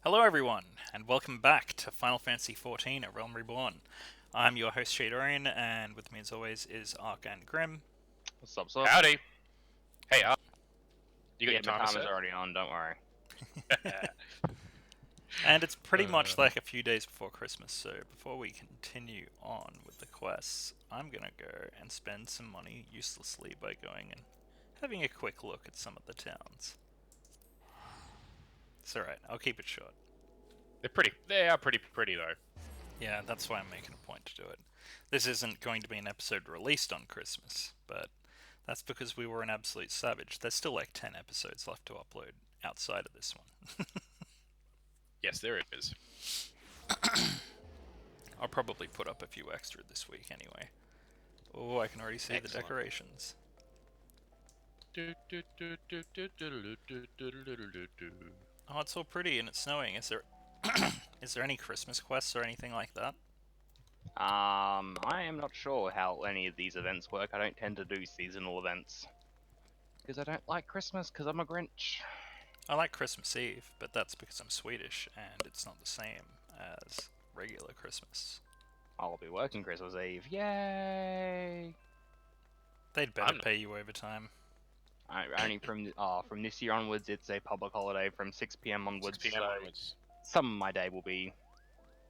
Hello everyone, and welcome back to Final Fantasy XIV, A Realm Reborn. I'm your host Shadorian, and with me as always is Ark and Grim. What's up, sup? Howdy. Hey, you got Yeah, your my timer timer's set? already on, don't worry. And it's pretty much like a few days before Christmas, so before we continue on with the quests, I'm gonna go and spend some money uselessly by going and having a quick look at some of the towns. It's alright, I'll keep it short. They are pretty though. Yeah, that's why I'm making a point to do it. This isn't going to be an episode released on Christmas, but that's because we were an absolute savage. There's still like 10 episodes left to upload outside of this one. Yes, there it is. I'll probably put up a few extra this week anyway. Oh, I can already see Excellent. the decorations. Oh, it's all pretty and it's snowing. Is there is there any Christmas quests or anything like that? I am not sure how any of these events work. I don't tend to do seasonal events. Because I don't like Christmas, because I'm a Grinch. I like Christmas Eve, but that's because I'm Swedish and it's not the same as regular Christmas. I'll be working Christmas Eve. Yay! They'd better I'm not. pay you overtime. Only from this year onwards, it's a public holiday from 6 p.m. onwards, 6 p.m. so onwards. some of my day will be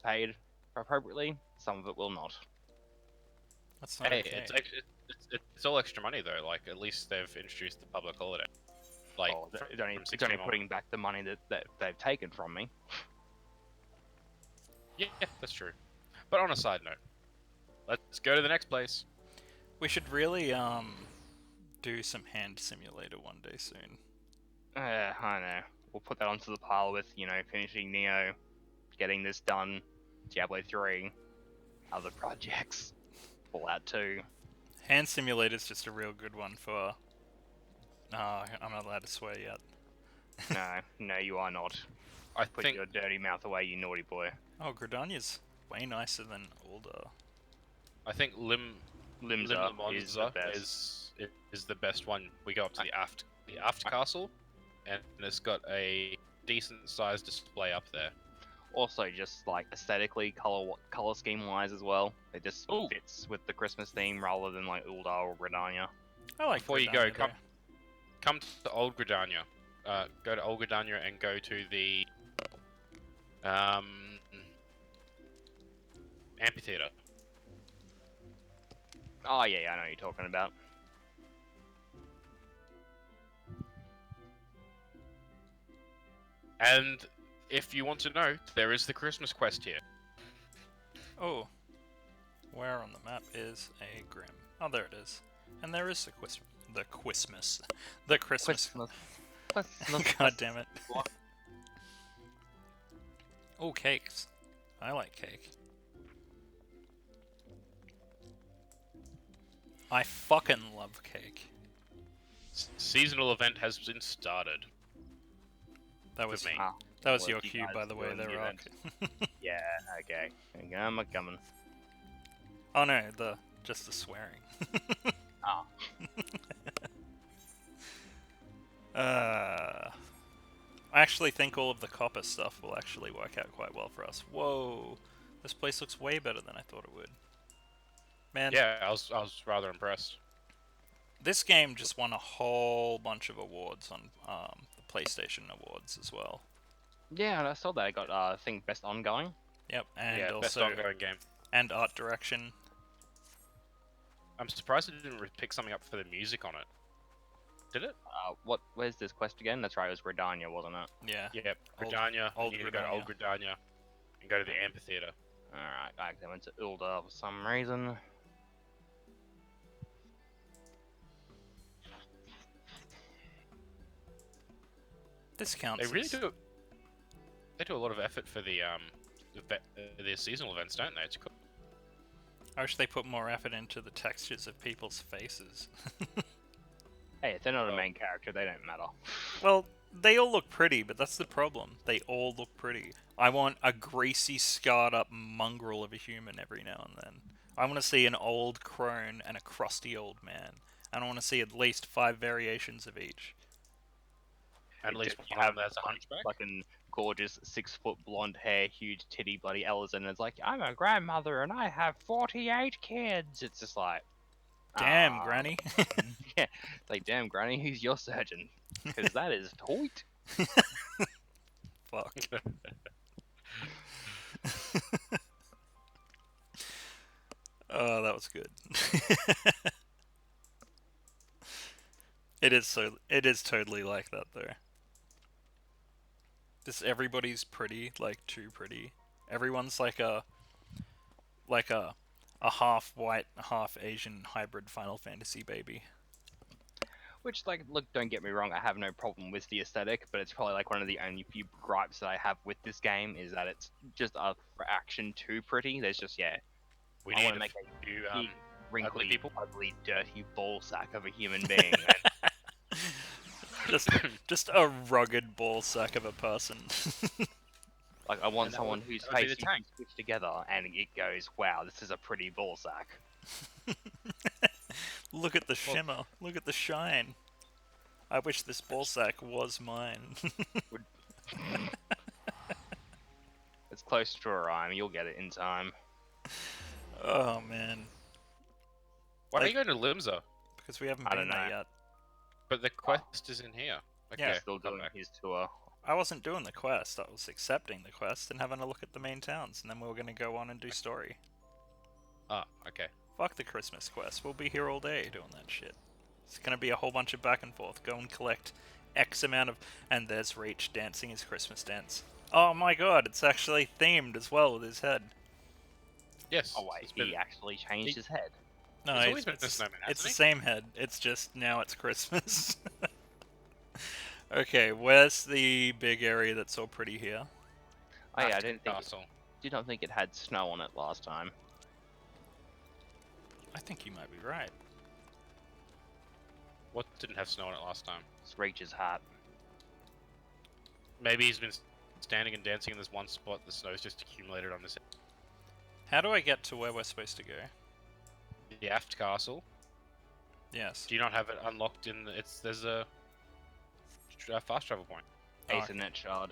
paid appropriately, some of it will not. That's not Hey, okay. it's all extra money though. Like at least they've introduced the public holiday. Like It's only, from 6 it's only p.m. putting back the money that they've taken from me. Yeah, that's true. But on a side note, let's go to the next place. We should really do some hand simulator one day soon. I know. We'll put that onto the pile with, finishing Neo, getting this done, Diablo 3, other projects, Fallout 2. Hand simulator's just a real good one for. I'm not allowed to swear yet. No, you are not. I Put think your dirty mouth away, you naughty boy. Oh, Gridania's way nicer than Ulda. Limsa Lim is the best. is the best one. We go up to the aft castle, and it's got a decent sized display up there. Also, just like aesthetically, color scheme wise as well. It just Ooh. fits with the Christmas theme rather than like Ulda or Gridania. I like. Before you go, Gridania, come to Old Gridania. Go to Old Gridania and go to the amphitheater. Oh yeah, I know what you're talking about. And if you want to know, there is the Christmas quest here. Oh, where on the map is a Grim? Oh, there it is. And there is the Christmas. The Christmas. God damn it. Oh, cakes. I like cake. I fucking love cake. Seasonal event has been started. That was me. That was Well, your you cue, guys by the way, doing there, the Rock. Yeah, okay. I'm coming. Oh no, just the swearing. Ah. I actually think all of the copper stuff will actually work out quite well for us. Whoa, this place looks way better than I thought it would. Man, Yeah, I was rather impressed. this game just won a whole bunch of awards on the PlayStation Awards as well. Yeah, and I saw that. I got, I think, best ongoing. Yep, and Yeah, best also ongoing game. and art direction. I'm surprised it didn't pick something up for the music on it. Did it? Where's this quest again? That's right, it was Gridania, wasn't it? Yeah. Yep. Old- Gridania. Old You need to go to Old Gridania and go to the amphitheater. Alright, I went to Ulda for some reason. This counts. They really as- do. They do a lot of effort for the seasonal events, don't they? It's cool. I wish they put more effort into the textures of people's faces. Hey, if they're not a Oh. main character, they don't matter. Well, they all look pretty, but that's the problem. They all look pretty. I want a greasy, scarred up mongrel of a human every now and then. I want to see an old crone and a crusty old man. And I want to see at least 5 variations of each. At least Just one of them has a hunchback. fucking gorgeous 6-foot blonde hair, huge titty bloody Ella's, and it's like, I'm a grandmother and I have 48 kids. It's just like, Damn, ah, Granny. yeah, it's like, damn, Granny, who's your surgeon? Because that is toit. Fuck. Oh, that was good. It is totally like that though. Just everybody's pretty, like too pretty. Everyone's like a half white, half Asian hybrid Final Fantasy baby. Which, like, look, don't get me wrong, I have no problem with the aesthetic, but it's probably like one of the only few gripes that I have with this game is that it's just a fraction too pretty. There's just, yeah, We I need want to a make few a big, wrinkly, people. ugly, dirty ball sack of a human being. Just a rugged ball sack of a person. Like, I want And someone whose that would be face the you tank. can stitch together and it goes, wow, this is a pretty ball sack. Look at the shimmer. Look at the shine. I wish this ball sack was mine. It's close to a rhyme, you'll get it in time. Oh man. Why are Like- you going to Limsa? Because we haven't I been don't there know. yet. But the quest is in here. Okay, Yeah. Still come doing back. his tour. I wasn't doing the quest, I was accepting the quest and having a look at the main towns, and then we were going to go on and do story. Ah, okay. Fuck the Christmas quest, we'll be here all day doing that shit. It's going to be a whole bunch of back and forth, go and collect X amount of... And there's Reach dancing his Christmas dance. Oh my god, it's actually themed as well with his head. Yes. Oh wait, it's he been- actually changed his head. No, He's always been a it's snowman, it's hasn't the he? same head, it's just now it's Christmas. Okay, where's the big area that's all pretty here? Oh yeah, I After did not think it had snow on it last time. I think you might be right. What didn't have snow on it last time? It's Reach's hat. Maybe he's been standing and dancing in this one spot. The snow's just accumulated on this. How do I get to where we're supposed to go? The Aft Castle. Yes. Do you not have it unlocked in? There's a fast travel point. Oh, Ethernet shard.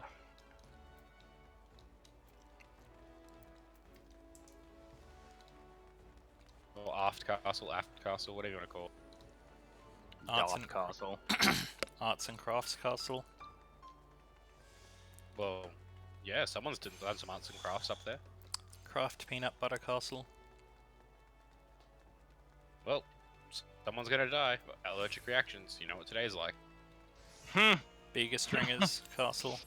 Or Aft Castle, whatever you want to call it. Arts Dark and- Castle. Arts and Crafts Castle. Well, yeah, someone's done some arts and crafts up there. Craft Peanut Butter Castle. Well, someone's gonna die. Allergic reactions. You know what today's like. Bigger Stringers Castle.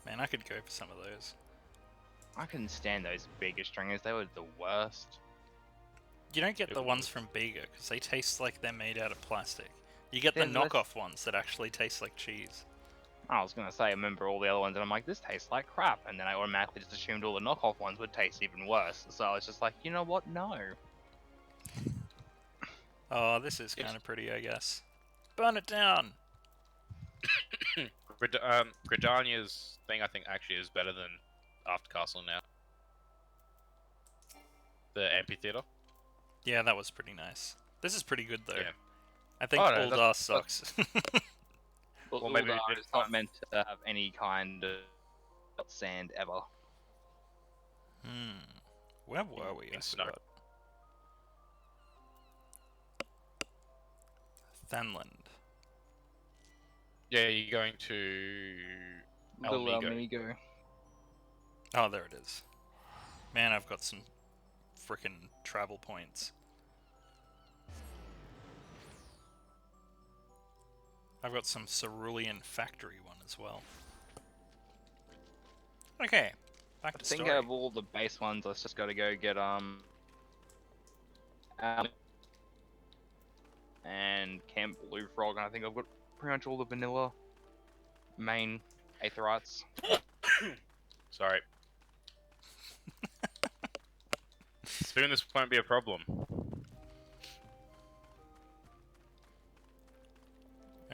Man, I could go for some of those. I couldn't stand those bigger stringers. They were the worst. You don't get the Ooh. ones from Bega, because they taste like they're made out of plastic. You get the Yeah, that's- knockoff ones that actually taste like cheese. I was gonna say, I remember all the other ones, and I'm like, this tastes like crap. And then I automatically just assumed all the knockoff ones would taste even worse. So I was just like, you know what? No. Oh, this is Yes. kind of pretty, I guess. Burn it down! Gridania's thing, I think, actually is better than Aft Castle now. The amphitheater. Yeah, that was pretty nice. This is pretty good, though. Yeah. I think Oh, no, Old that's- Ass sucks. Well, maybe we Uldar did is not fine. meant to have any kind of sand ever. Where were we? I In snow. forgot. Fenland. Yeah, you're going to Little Ala Mhigo. Mhigo. Oh, there it is. Man, I've got some frickin' travel points. I've got some Cerulean Factory one as well. Okay, back I to think story. out of all the base ones, let's just gotta go get and Camp Blue Frog, and I think I've got pretty much all the vanilla main Aetherites. Sorry. Soon this won't be a problem.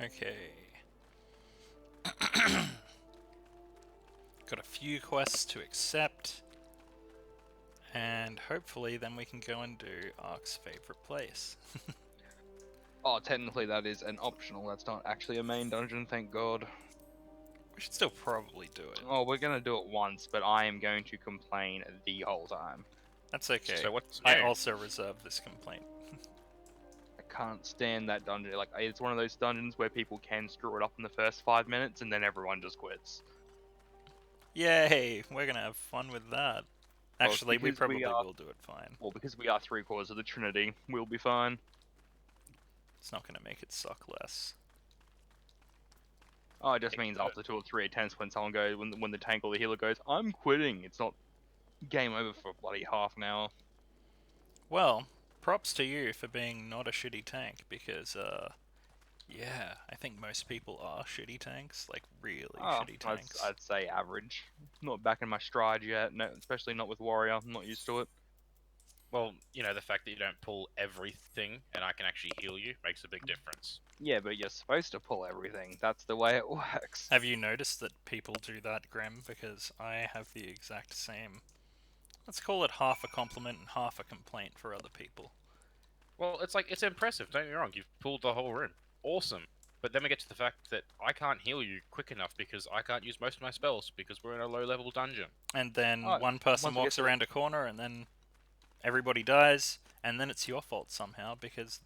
Okay. Got a few quests to accept. And hopefully then we can go and do Ark's favorite place. Oh, technically that is an optional. That's not actually a main dungeon, thank God. We should still probably do it. Oh, we're gonna do it once, but I am going to complain the whole time. That's okay. So what's I new? also reserve this complaint. I can't stand that dungeon. Like, it's one of those dungeons where people can screw it up in the first 5 minutes and then everyone just quits. Yay! We're gonna have fun with that. Well, Actually, we because probably we are- will do it fine. Well, because we are 3/4 of the Trinity, we'll be fine. It's not gonna make it suck less. Oh, it just means after 2 or 3 attempts when someone goes, when the tank or the healer goes, I'm quitting. It's not game over for bloody half an hour. Well, props to you for being not a shitty tank, because, yeah, I think most people are shitty tanks, like really shitty tanks. I'd say average. Not back in my stride yet, no, especially not with Warrior. I'm not used to it. Well, you know, the fact that you don't pull everything and I can actually heal you makes a big difference. Yeah, but you're supposed to pull everything. That's the way it works. Have you noticed that people do that, Grim? Because I have the exact same. Let's call it half a compliment and half a complaint for other people. Well, it's impressive, don't get me wrong, you've pulled the whole room. Awesome. But then we get to the fact that I can't heal you quick enough because I can't use most of my spells because we're in a low level dungeon. And then Oh, one person once we get walks to- around a corner and then everybody dies, and then it's your fault somehow because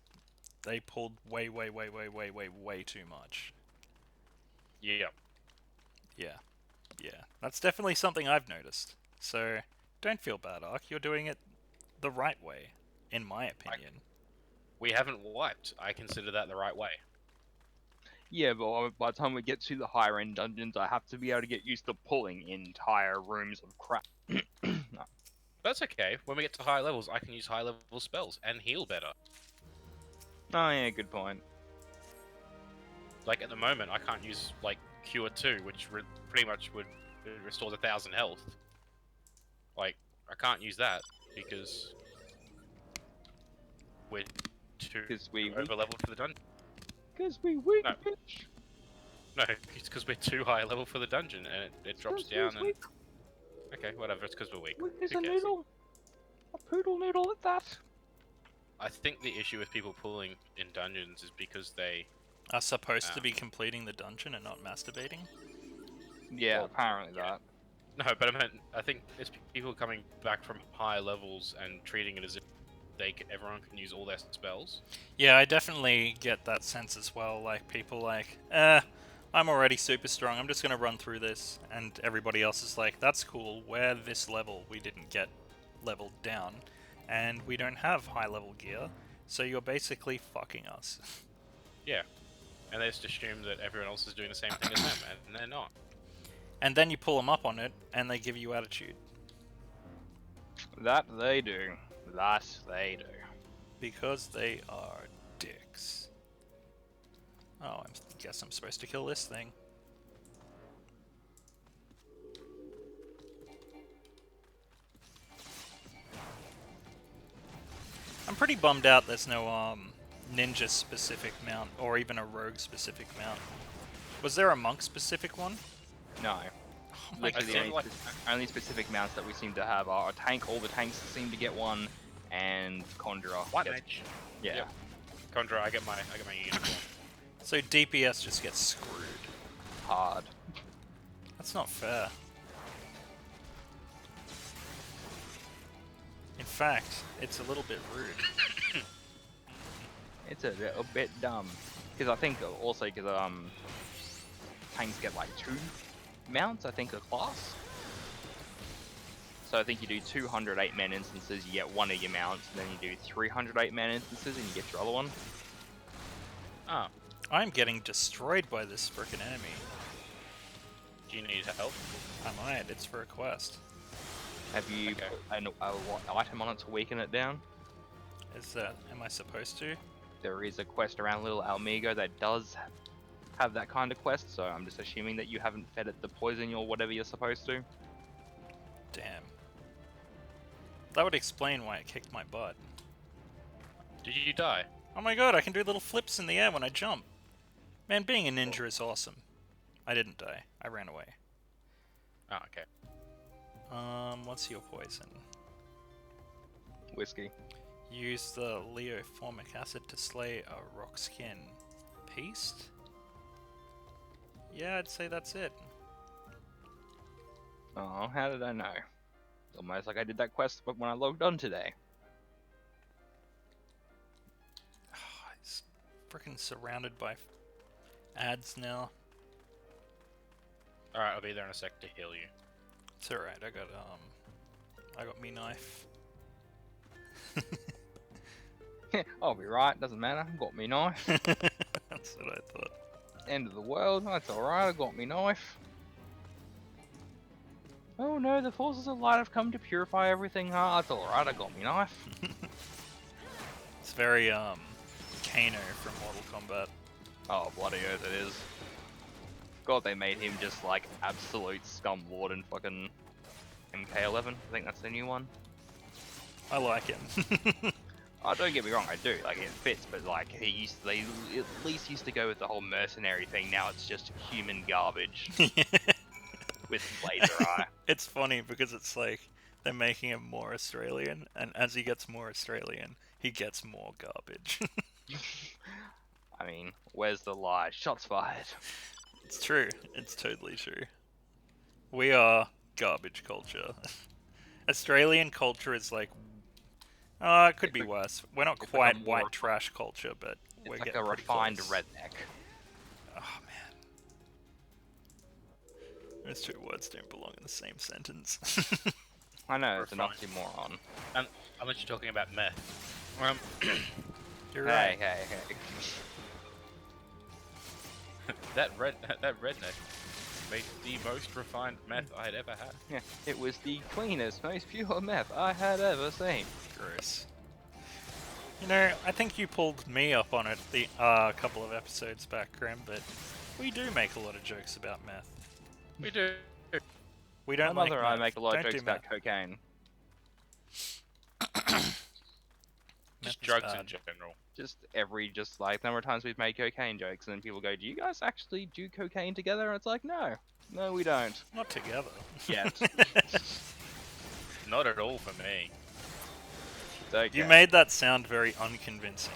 they pulled way too much. Yeah. Yeah. That's definitely something I've noticed. So, don't feel bad, Ark. You're doing it the right way, in my opinion. We haven't wiped. I consider that the right way. Yeah, but by the time we get to the higher end dungeons, I have to be able to get used to pulling entire rooms of crap. No. That's okay. When we get to higher levels, I can use high level spells and heal better. Oh yeah, good point. Like at the moment, I can't use like Cure 2, which pretty much restores 1,000 health. Like I can't use that because we're too Because we over leveled for the dungeon. Because we weak, No. bitch. No, it's because we're too high level for the dungeon, and it drops down. And okay, whatever. It's because we're weak. Weak as Who a cares? noodle. A poodle noodle at that. I think the issue with people pulling in dungeons is because they. Are supposed to be completing the dungeon and not masturbating? Yeah, Well, apparently yeah. that. No, but I think it's people coming back from higher levels and treating it as if everyone can use all their spells. Yeah, I definitely get that sense as well. Like, people like, I'm already super strong, I'm just gonna run through this. And everybody else is like, that's cool, we're this level, we didn't get leveled down. And we don't have high level gear, so you're basically fucking us. Yeah, and they just assume that everyone else is doing the same thing as them, and they're not. And then you pull them up on it, and they give you attitude. That they do. That they do. Because they are dicks. Oh, I guess I'm supposed to kill this thing. I'm pretty bummed out there's no ninja specific mount or even a rogue specific mount. Was there a monk specific one? No. Oh my Literally, God. the only specific mounts that we seem to have are a tank. All the tanks seem to get one, and Conjurer. White gets- mage. Yeah. Yep. Conjurer, I get my unicorn. So DPS just gets screwed. Hard. That's not fair. In fact, it's a little bit rude. It's a little bit dumb. Because I think also because tanks get like 2 mounts, I think, a class. So I think you do 200 8-man instances, you get one of your mounts, and then you do 300 8-man instances, and you get your other one. Ah, I'm getting destroyed by this frickin' enemy. do you need help? I might, it's for a quest. Have you Okay. put a item on it to weaken it down? Is that, am I supposed to? There is a quest around Little Ala Mhigo that does have that kind of quest, so I'm just assuming that you haven't fed it the poison or whatever you're supposed to. Damn. That would explain why it kicked my butt. Did you die? Oh my god, I can do little flips in the air when I jump. Man, being a ninja is awesome. I didn't die. I ran away. Oh, okay. What's your poison? Whiskey. Use the leoformic acid to slay a rock skin beast? Yeah, I'd say that's it. Oh, how did I know? It's almost like I did that quest but when I logged on today. It's freaking surrounded by ads now. Alright, I'll be there in a sec to heal you. It's alright, I got me knife. I'll be right, doesn't matter. Got me knife. That's what I thought. End of the world, that's alright, I got me knife. Oh no, the forces of light have come to purify everything. Ah, that's alright, I got me knife. It's very, Kano from Mortal Kombat. Oh, bloody oath it is. God, they made him just like absolute scum lord in fucking MK11. I think that's the new one. I like him. Oh, don't get me wrong, I do. Like, it fits, but like, they at least used to go with the whole mercenary thing. Now it's just human garbage with laser eye. It's funny because it's like they're making him more Australian, and as he gets more Australian, he gets more garbage. I mean, where's the lie? Shots fired. It's true. It's totally true. We are garbage culture. Australian culture is like, it could be worse. We're not it's quite like a more white trash culture, but we're It's like getting a pretty refined close. redneck. Oh man, those two words don't belong in the same sentence. I know, it's an Refined. oxymoron. Unless you're talking about meth. You're Hey, right. hey, hey. that redneck made the most refined meth I had ever had. Yeah, it was the cleanest, most pure meth I had ever seen. Gross. You know, I think you pulled me up on it the couple of episodes back, Grim, but we do make a lot of jokes about meth. We do. We don't My like mother and I meth. make a lot Don't of jokes do about meth. cocaine. Meth Just is drugs bad. in general. Just like, number of times we've made cocaine jokes, and then people go, do you guys actually do cocaine together? And it's like, no. No, we don't. Not together. Yet. Not at all for me. It's okay. You made that sound very unconvincing.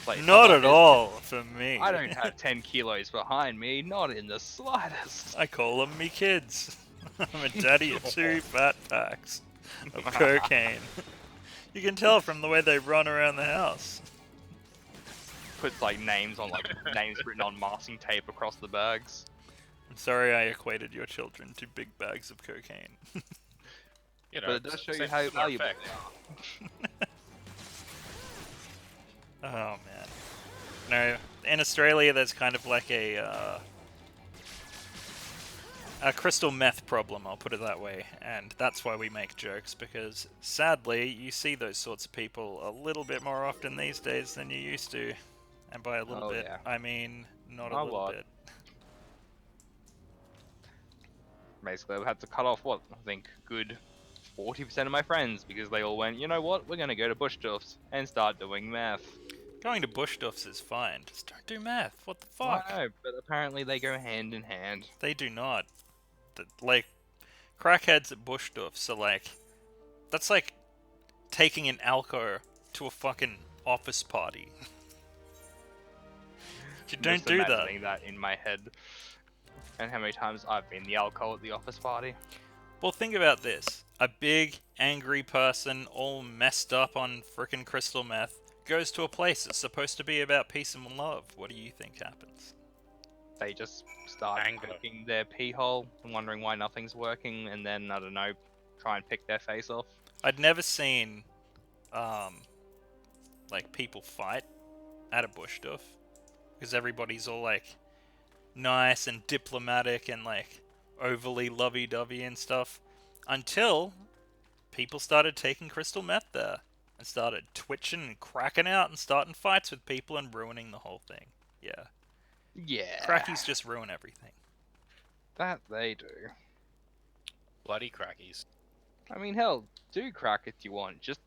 Like, Not I'm at all for me. I don't have 10 kilos behind me, not in the slightest. I call them me kids. I'm a daddy of 2 fat packs of cocaine. You can tell from the way they run around the house. Puts like names written on masking tape across the bags. I'm sorry I equated your children to big bags of cocaine. You know, But it does show you same how similar valuable effect. they are. Oh man. No, in Australia there's kind of like a crystal meth problem, I'll put it that way, and that's why we make jokes, because sadly you see those sorts of people a little bit more often these days than you used to. And by a little Oh, bit, yeah. I mean not A a little lot. bit. Basically, I've had to cut off what I think good 40% of my friends because they all went, you know what, we're gonna go to Bushduffs and start doing math. Going to Bushduffs is fine, just don't do math. What the I fuck? know, but apparently they go hand in hand. They do not. Like, crackheads at Bushduffs are like, that's like taking an alco to a fucking office party. You don't Just do that. imagining that in my head. And how many times I've been the alcohol at the office party. Well, think about this. A big, angry person, all messed up on frickin' crystal meth, goes to a place that's supposed to be about peace and love. What do you think happens? They just start Anger. poking their pee hole and wondering why nothing's working, and then, I don't know, try and pick their face off. I'd never seen, like, people fight at a bush stuff, because everybody's all, like, nice and diplomatic and, like, overly lovey-dovey and stuff, until people started taking crystal meth there, and started twitching and cracking out and starting fights with people and ruining the whole thing. Yeah. Yeah. Crackies just ruin everything. That they do. Bloody crackies. I mean, hell, do crack if you want. Just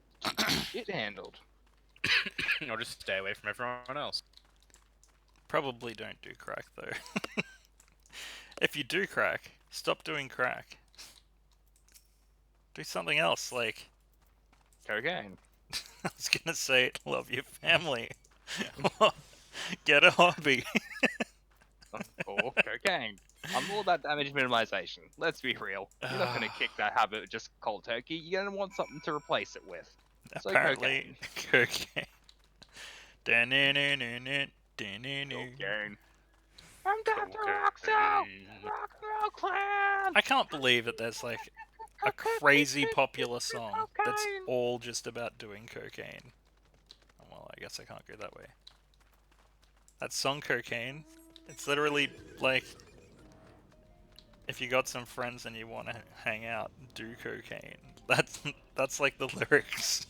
get handled. Or just stay away from everyone else. Probably don't do crack, though. If you do crack, stop doing crack. Do something else, like... Cocaine. I was gonna say, love your family. Get a hobby. Or cocaine. I'm all about damage minimization. Let's be real. You're not going to kick that habit just cold turkey. You're going to want something to replace it with. So Apparently, cocaine. Cocaine. I'm Dr. Roxo! Rock and Roll Clan! I can't believe that there's like a crazy popular song that's all just about doing cocaine. Well, I guess I can't go that way. That song Cocaine, it's literally like, if you got some friends and you want to hang out, do cocaine. That's like the lyrics.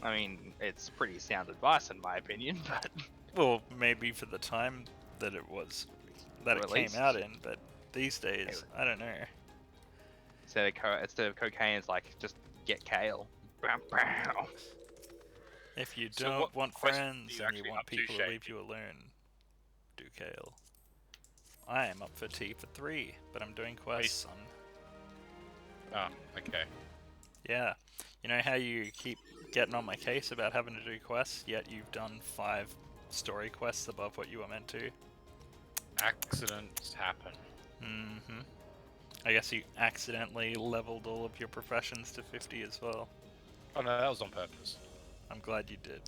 I mean, it's pretty sound advice in my opinion, but... Well, maybe for the time that it Released. came out in, but these days, I don't know. Instead of cocaine, it's like, just get kale. Bam, bam. If you So don't what want quest friends are you and you actually want up to, people to Shane? leave you alone, do kale. I am up for tea for 3, but I'm doing quests on... Oh, okay. Yeah. You know how you keep getting on my case about having to do quests, yet you've done 5 story quests above what you were meant to? Accidents happen. Mm-hmm. I guess you accidentally leveled all of your professions to 50 as well. Oh no, that was on purpose. I'm glad you did.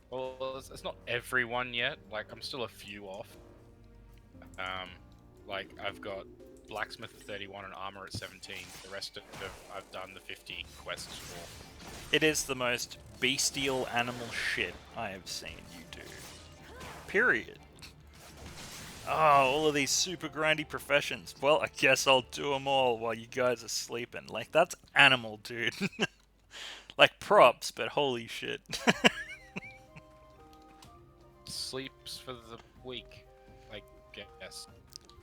Well, it's not everyone yet. Like, I'm still a few off. Like, I've got blacksmith at 31 and armor at 17. The rest of I've done the 50 quests for. It is the most bestial animal shit I have seen you do. Period. Oh, all of these super grindy professions. Well, I guess I'll do them all while you guys are sleeping. Like, that's animal, dude. Like, props, but holy shit. Sleeps for the week, I guess.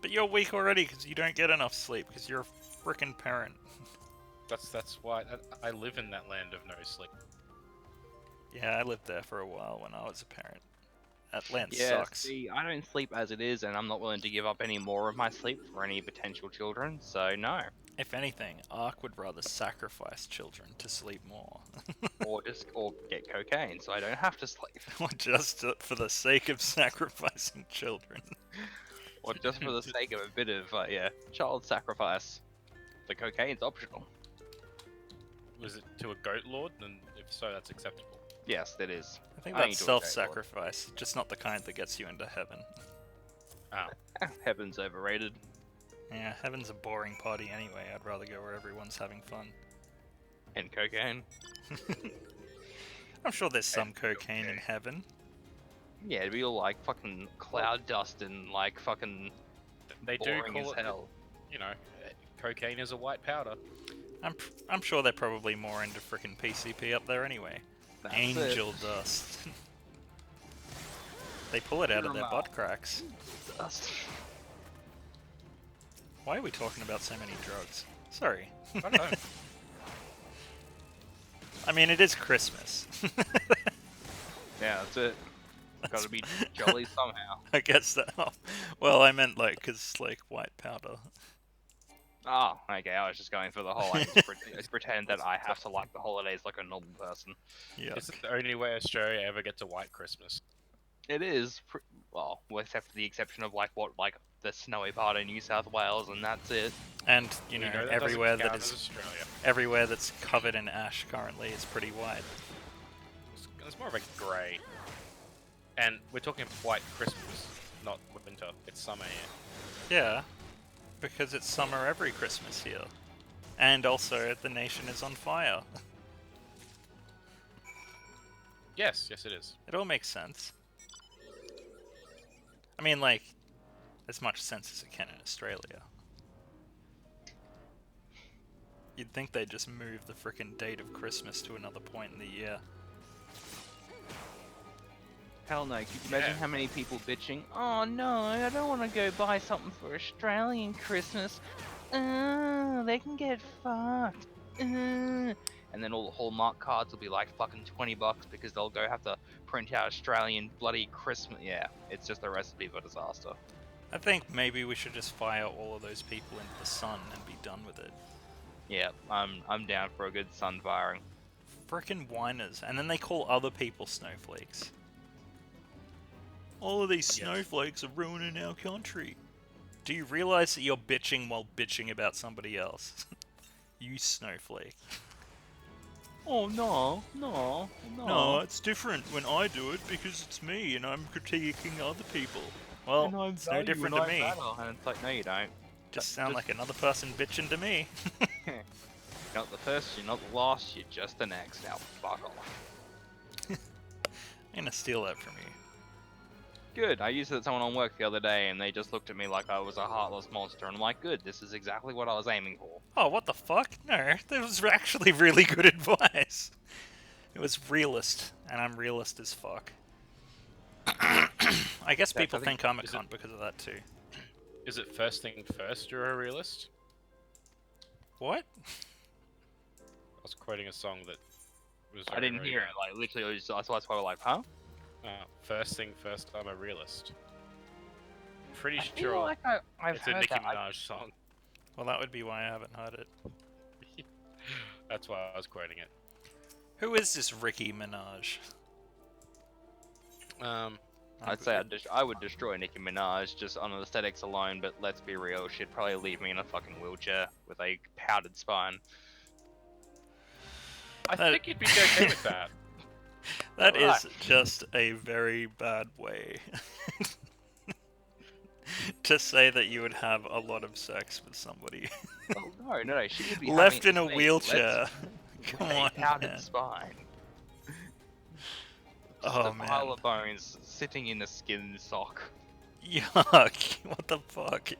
But you're weak already because you don't get enough sleep because you're a frickin' parent. That's why I live in that land of no sleep. Yeah, I lived there for a while when I was a parent. That land Yeah, sucks. see, I don't sleep as it is, and I'm not willing to give up any more of my sleep for any potential children, so no. If anything, Ark would rather sacrifice children to sleep more. or get cocaine, so I don't have to sleep. Or just for the sake of sacrificing children. Or just for the sake of a bit of, child sacrifice. The cocaine's optional. Was it to a goat lord? And if so, that's acceptable. Yes, it is. I think I that's ain't doing self-sacrifice, just not the kind that gets you into heaven. Oh. Heaven's overrated. Yeah, heaven's a boring party anyway. I'd rather go where everyone's having fun. And cocaine. I'm sure there's some And cocaine in cocaine. heaven. Yeah, it'd be all like fucking cloud dust and like fucking They do boring call as it, hell. you know, cocaine is a white powder. I'm sure they're probably more into frickin' PCP up there anyway. That's Angel dust. They pull it out of their Caramel. butt cracks. it. Dust. Why are we talking about so many drugs? Sorry. I don't know. I mean, it is Christmas. Yeah, that's it. Gotta be jolly somehow. I guess that. Oh, well, I meant like, cause like white powder. Oh, okay, I was just going for the whole, just pretend that I have to like the holidays like a normal person. Yeah. It's the only way Australia ever gets a white Christmas. It is, well, except for the exception of like the snowy part of New South Wales, and that's it. And you know, that doesn't everywhere count that as is Australia. everywhere that's covered in ash currently is pretty white. It's more of a grey. And we're talking white Christmas, not winter. It's summer here. Yeah, because it's summer every Christmas here, and also the nation is on fire. Yes, it is. It all makes sense. I mean, like, as much sense as it can in Australia. You'd think they'd just move the frickin' date of Christmas to another point in the year. Hell no, could you imagine how many people bitching? Oh no, I don't want to go buy something for Australian Christmas. They can get fucked. And then all the Hallmark cards will be like fucking $20 because they'll go have to print out Australian bloody Christmas. Yeah, it's just a recipe for disaster. I think maybe we should just fire all of those people into the sun and be done with it. Yeah, I'm down for a good sun firing. Frickin' whiners. And then they call other people snowflakes. All of these snowflakes are ruining our country. Do you realize that you're bitching while bitching about somebody else? You snowflake. Oh no, no, no. No, it's different when I do it because it's me and I'm critiquing other people. Well, it's no different to me. And it's like, no, you don't. Just sound like another person bitching to me. You're not the first, you're not the last, you're just the next. Now, fuck off. I'm gonna steal that from you. Good, I used it at someone on work the other day and they just looked at me like I was a heartless monster. And I'm like, good, this is exactly what I was aiming for. Oh, what the fuck? No, that was actually really good advice. It was realist, and I'm realist as fuck. I guess people think I'm a cunt because of that too. Is it first thing first you're a realist? What? I was quoting a song that was... I didn't hear it, like, literally, that's why we're like, huh? First thing first, I'm a realist. Pretty I sure feel like I've it's a heard Nicki that. Minaj song. Well, that would be why I haven't heard it. That's why I was quoting it. Who is this Ricky Minaj? I'd say I would destroy Nicki Minaj just on aesthetics alone, but let's be real, she'd probably leave me in a fucking wheelchair with a powdered spine. I think you'd be okay with that. That is just a very bad way to say that you would have a lot of sex with somebody. Oh, no, she would be left in having a wheelchair. Come on, powdered man. spine. Oh, a pile of bones sitting in a skin sock. Yuck! What the fuck?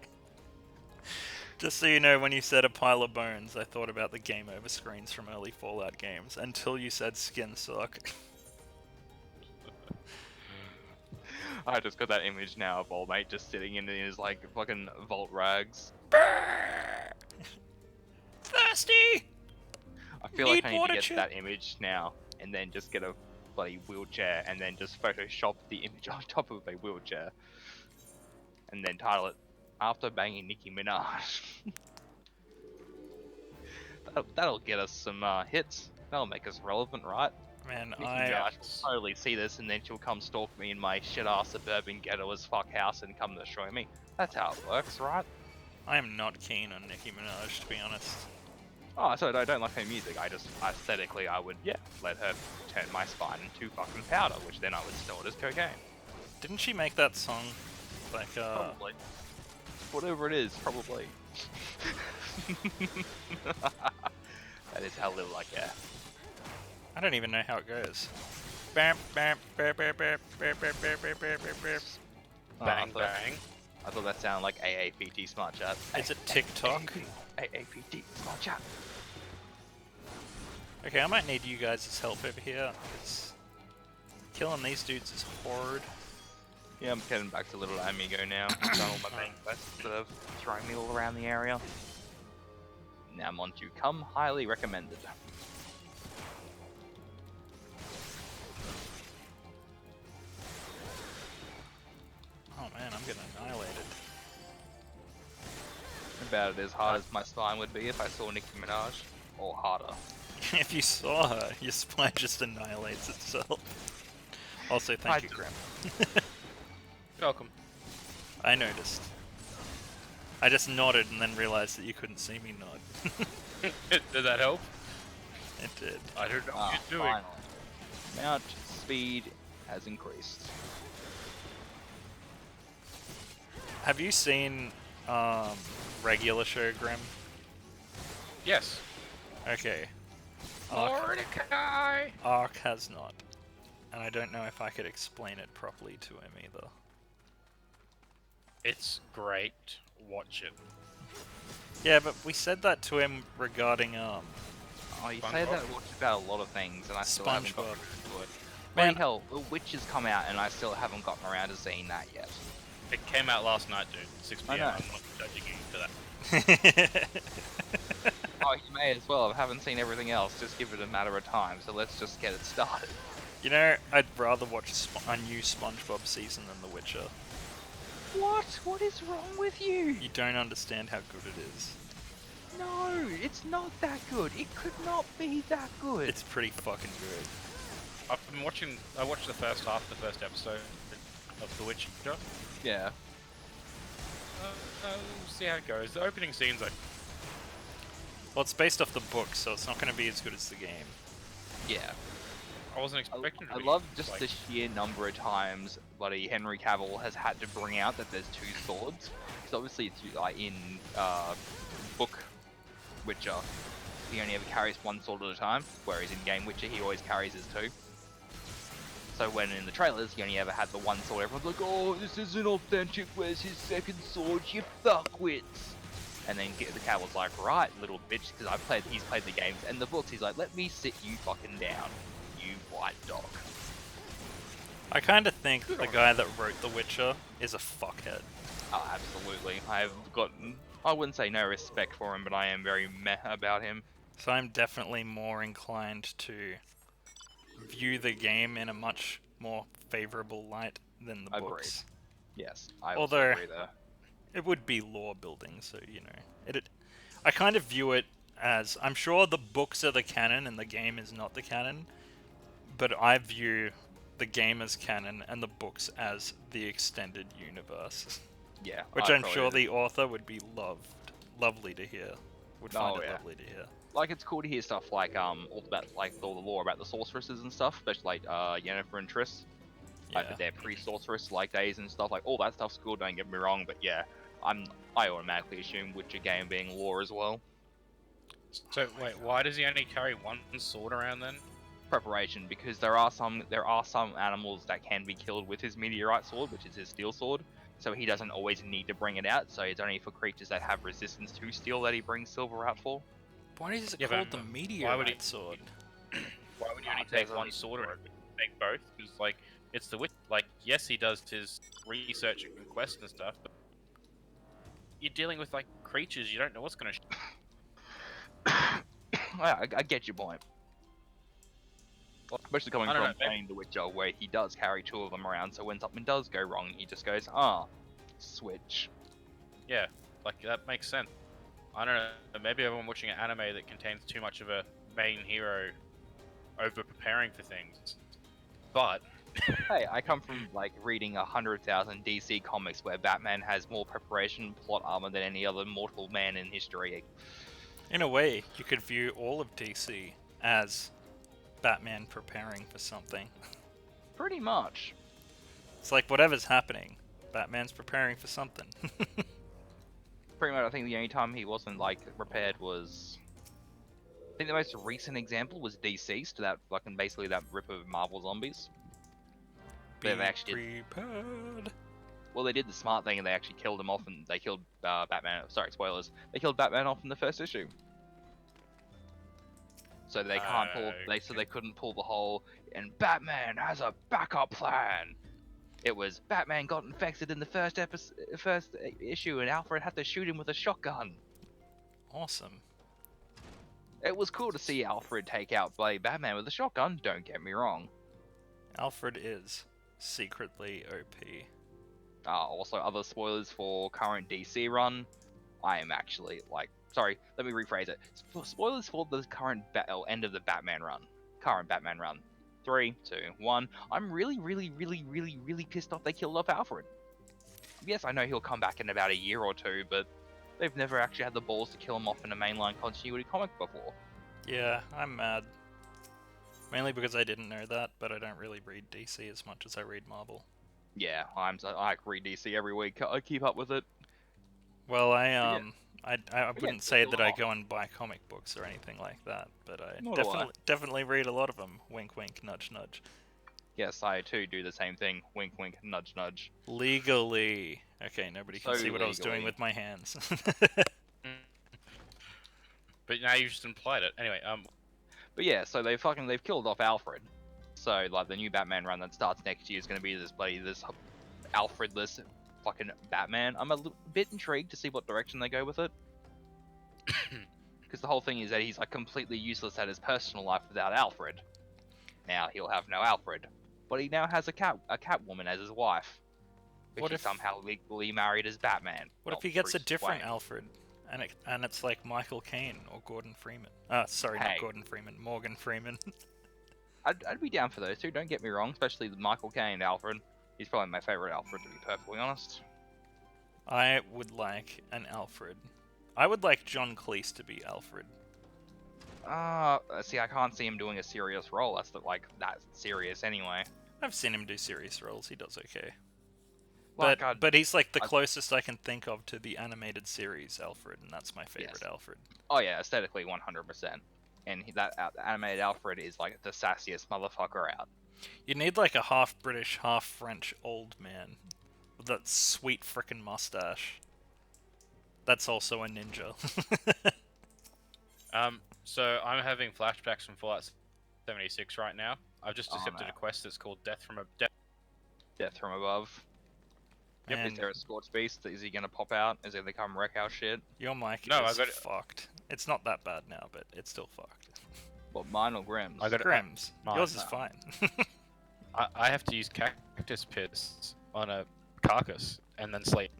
Just so you know, when you said a pile of bones, I thought about the game over screens from early Fallout games, until you said skin sock. I just got that image now of old mate just sitting in his, like, fucking vault rags. Thirsty! I feel like I need to get that image now, and then just get a bloody wheelchair, and then just Photoshop the image on top of a wheelchair. And then title it, After Banging Nicki Minaj. That'll get us some hits. That'll make us relevant, right? Man, Nicki Minaj will totally see this, and then she'll come stalk me in my shit-ass suburban ghetto as fuck house and come destroy me. That's how it works, right? I am not keen on Nicki Minaj, to be honest. Oh, so I don't like her music. I just, aesthetically, I would, let her turn my spine into fucking powder, which then I would snort as cocaine. Didn't she make that song, like, Probably. Whatever it is, probably. That is how little I care. I don't even know how it goes. Bam, bam, bam, bam, bam, bam, bam, bam, bam, bam, bam. Bang, bang. I thought that sounded like AAPT Smart Chat. Is it TikTok? AAPT Smart Chat. Okay, I might need you guys' help over here, because killing these dudes is hard. Yeah, I'm heading back to Little Ala Mhigo now. I've done all my main quests that have thrown me all around the area. Now I'm on to Come Highly Recommended. Oh man, I'm getting annihilated. About it as hard as my spine would be if I saw Nicki Minaj, or harder. If you saw her, your spine just annihilates itself. Also, thank you, Grim. Welcome. I noticed. I just nodded and then realized that you couldn't see me nod. Did that help? It did. I don't know what you're doing. Finally. Mount speed has increased. Have you seen regular show, Grim? Yes. Okay. Mordecai! Ark has not. And I don't know if I could explain it properly to him either. It's great. Watch it. Yeah, but we said that to him regarding, Oh, you say that about a lot of things, and I still haven't gotten around to it. Man, hell, The Witch has come out, and I still haven't gotten around to seeing that yet. It came out last night, dude. 6 p.m. I know. I'm not judging you for that. Oh, you may as well. I haven't seen everything else. Just give it a matter of time. So let's just get it started. You know, I'd rather watch a new SpongeBob season than The Witcher. What? What is wrong with you? You don't understand how good it is. No, it's not that good. It could not be that good. It's pretty fucking good. I've been watching. I watched the first half of the first episode of The Witcher. Yeah. We'll see how it goes. The opening scenes, Well, it's based off the book, so it's not going to be as good as the game. Yeah. I wasn't expecting. I love just the sheer number of times bloody Henry Cavill has had to bring out that there's 2 swords. Because obviously it's like in book Witcher, he only ever carries 1 sword at a time, whereas in game Witcher he always carries his 2. So when in the trailers he only ever had the 1 sword, everyone's like, oh, this isn't authentic, where's his 2nd sword, you fuckwits? And then the Cavill's like, right, little bitch, because he's played the games and the books, he's like, let me sit you fucking down, you white dog. I kind of think the guy that wrote The Witcher is a fuckhead. Oh, absolutely. I've gotten, I wouldn't say no respect for him, but I am very meh about him. So I'm definitely more inclined to view the game in a much more favorable light than the Agreed. books. Yes, I Although- also agree there. It would be lore building, so you know, I kind of view it as, I'm sure the books are the canon and the game is not the canon, but I view the game as canon and the books as the extended universe. Yeah. Which I I'm probably sure agree. the author would be lovely to hear. Would find Oh, it yeah. lovely to hear. Like, it's cool to hear stuff like all the lore about the sorceresses and stuff, especially like Yennefer and Triss. Like Yeah. their pre-sorceress like days and stuff. Like all that stuff's cool. Don't get me wrong, but yeah, I automatically assume Witcher game being lore as well. So wait, why does he only carry 1 sword around then? Preparation, because there are some animals that can be killed with his meteorite sword, which is his steel sword. So he doesn't always need to bring it out. So it's only for creatures that have resistance to steel that he brings silver out for. Why is it Yeah, called but the why would meteorite he- sword? Why would you only there's take 1 only sword one. around? Take both? Because like it's the witch. Like yes, he does his research and quests and stuff, but you're dealing with like creatures. You don't know what's gonna. Yeah, I get your point. Especially coming I don't from know, maybe- playing The Witcher, where he does carry 2 of them around, so when something does go wrong, he just goes, switch. Yeah, like that makes sense. I don't know. Maybe everyone watching an anime that contains too much of a main hero over preparing for things. But Hey, I come from like reading 100,000 DC comics where Batman has more preparation, plot armor than any other mortal man in history. In a way, you could view all of DC as Batman preparing for something. Pretty much. It's like whatever's happening, Batman's preparing for something. Pretty much, I think the only time he wasn't like prepared was. I think the most recent example was Deceased, that fucking basically that rip of Marvel Zombies. Be They've actually prepared. Well, they did the smart thing and they actually killed him off, and they killed Batman. Sorry, spoilers. They killed Batman off in the first issue. So they can't pull. They couldn't pull the whole. And Batman has a backup plan. It was Batman got infected in the first issue, and Alfred had to shoot him with a shotgun. Awesome. It was cool to see Alfred take out Batman with a shotgun. Don't get me wrong. Alfred is secretly OP. Also, other spoilers for current DC run. I am actually like, sorry, let me rephrase it. Spoilers for the current end of the Batman run. Current Batman run. 3, 2, 1. I'm really pissed off they killed off Alfred. Yes, I know he'll come back in about a year or 2, but they've never actually had the balls to kill him off in a mainline continuity comic before. Yeah, I'm mad. Mainly because I didn't know that, but I don't really read DC as much as I read Marvel. Yeah, I read DC every week. I keep up with it. Well, yeah. I wouldn't say that I go and buy comic books or anything like that, but I Nor do I. definitely read a lot of them. Wink, wink, nudge, nudge. Yes, I too do the same thing. Wink, wink, nudge, nudge. Legally. Okay, nobody can So see what I was doing legally. with my hands. but now you just implied it. Anyway, But yeah, so they've killed off Alfred. So like the new Batman run that starts next year is going to be this Alfredless fucking Batman. I'm a bit intrigued to see what direction they go with it. Because the whole thing is that he's like completely useless at his personal life without Alfred. Now he'll have no Alfred, but he now has a Catwoman as his wife. What What if- he somehow legally married as Batman? What Not if he gets a Bruce different Wayne. Alfred? And it's like Michael Caine or Gordon Freeman. Sorry, Hey. not Gordon Freeman. Morgan Freeman. I'd be down for those two. Don't get me wrong, especially the Michael Caine Alfred. He's probably my favorite Alfred, to be perfectly honest. I would like an Alfred. I would like John Cleese to be Alfred. See, I can't see him doing a serious role. That's that serious anyway. I've seen him do serious roles. He does okay. Like, But he's like the closest I can think of to the animated series Alfred, and that's my favorite Alfred. Oh yeah, aesthetically 100%. And that animated Alfred is like the sassiest motherfucker out. You need like a half British, half French old man with that sweet frickin' mustache. That's also a ninja. So I'm having flashbacks from Fallout 76 right now. I've just accepted no. a quest that's called Death from Above. Yep, And is there a Scorch Beast? Is he gonna pop out? Is he gonna come wreck our shit? your mic No, is I got it. fucked. It's not that bad now, but it's still fucked. What, mine or Grimm's? I got it. Grimm's. Mine, Yours is no. fine. I have to use cactus pits on a carcass and then sleep.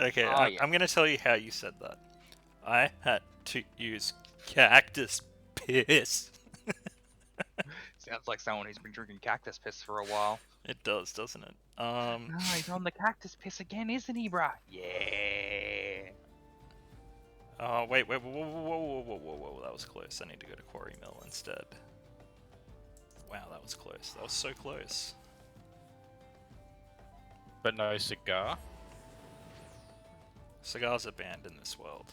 Okay, Oh, yeah. I'm gonna tell you how you said that. I had to use cactus piss. Sounds like someone who's been drinking cactus piss for a while. It does, doesn't it? No, he's on the cactus piss again, isn't he, bruh? Yeah. Oh, wait, whoa, that was close. I need to go to Quarry Mill instead. Wow, that was close. That was so close. But no cigar. Cigars are banned in this world.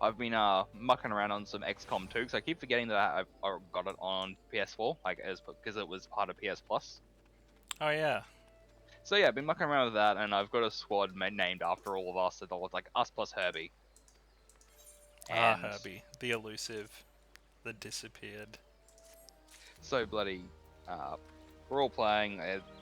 I've been mucking around on some XCOM 2, because I keep forgetting that I got it on PS4, because it was part of PS Plus. Oh yeah. So yeah, I've been mucking around with that, and I've got a squad named after all of us. That was like us plus Herbie. And Herbie, the elusive, the disappeared. so bloody, we're all playing,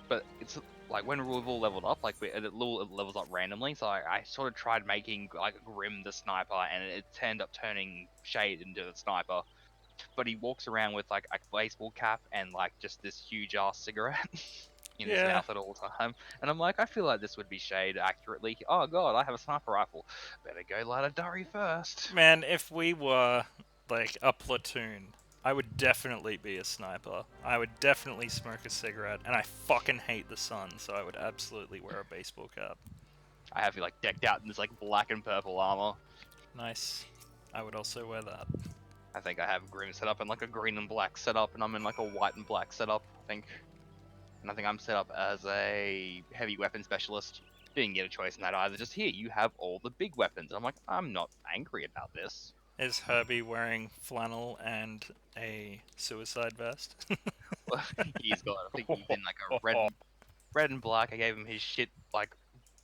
but it's like when we've all leveled up, like it levels up randomly. So I sort of tried making like Grim the sniper, and it ended up turning Shade into the sniper. But he walks around with like a baseball cap and like just this huge ass cigarette in his mouth at all time. And I'm like, I feel like this would be Shade accurately. Oh god, I have a sniper rifle. Better go light a durry first. Man, if we were like a platoon, I would definitely be a sniper. I would definitely smoke a cigarette, and I fucking hate the sun, so I would absolutely wear a baseball cap. I have you like decked out in this like black and purple armor. Nice. I would also wear that. I think I have Grim set up in like a green and black setup, and I'm in like a white and black setup, I think. And I think I'm set up as a heavy weapon specialist. Didn't get a choice in that either. Just here, you have all the big weapons. I'm like, I'm not angry about this. Is Herbie wearing flannel and a suicide vest? He's got, I think he's in like a red and black. I gave him his shit like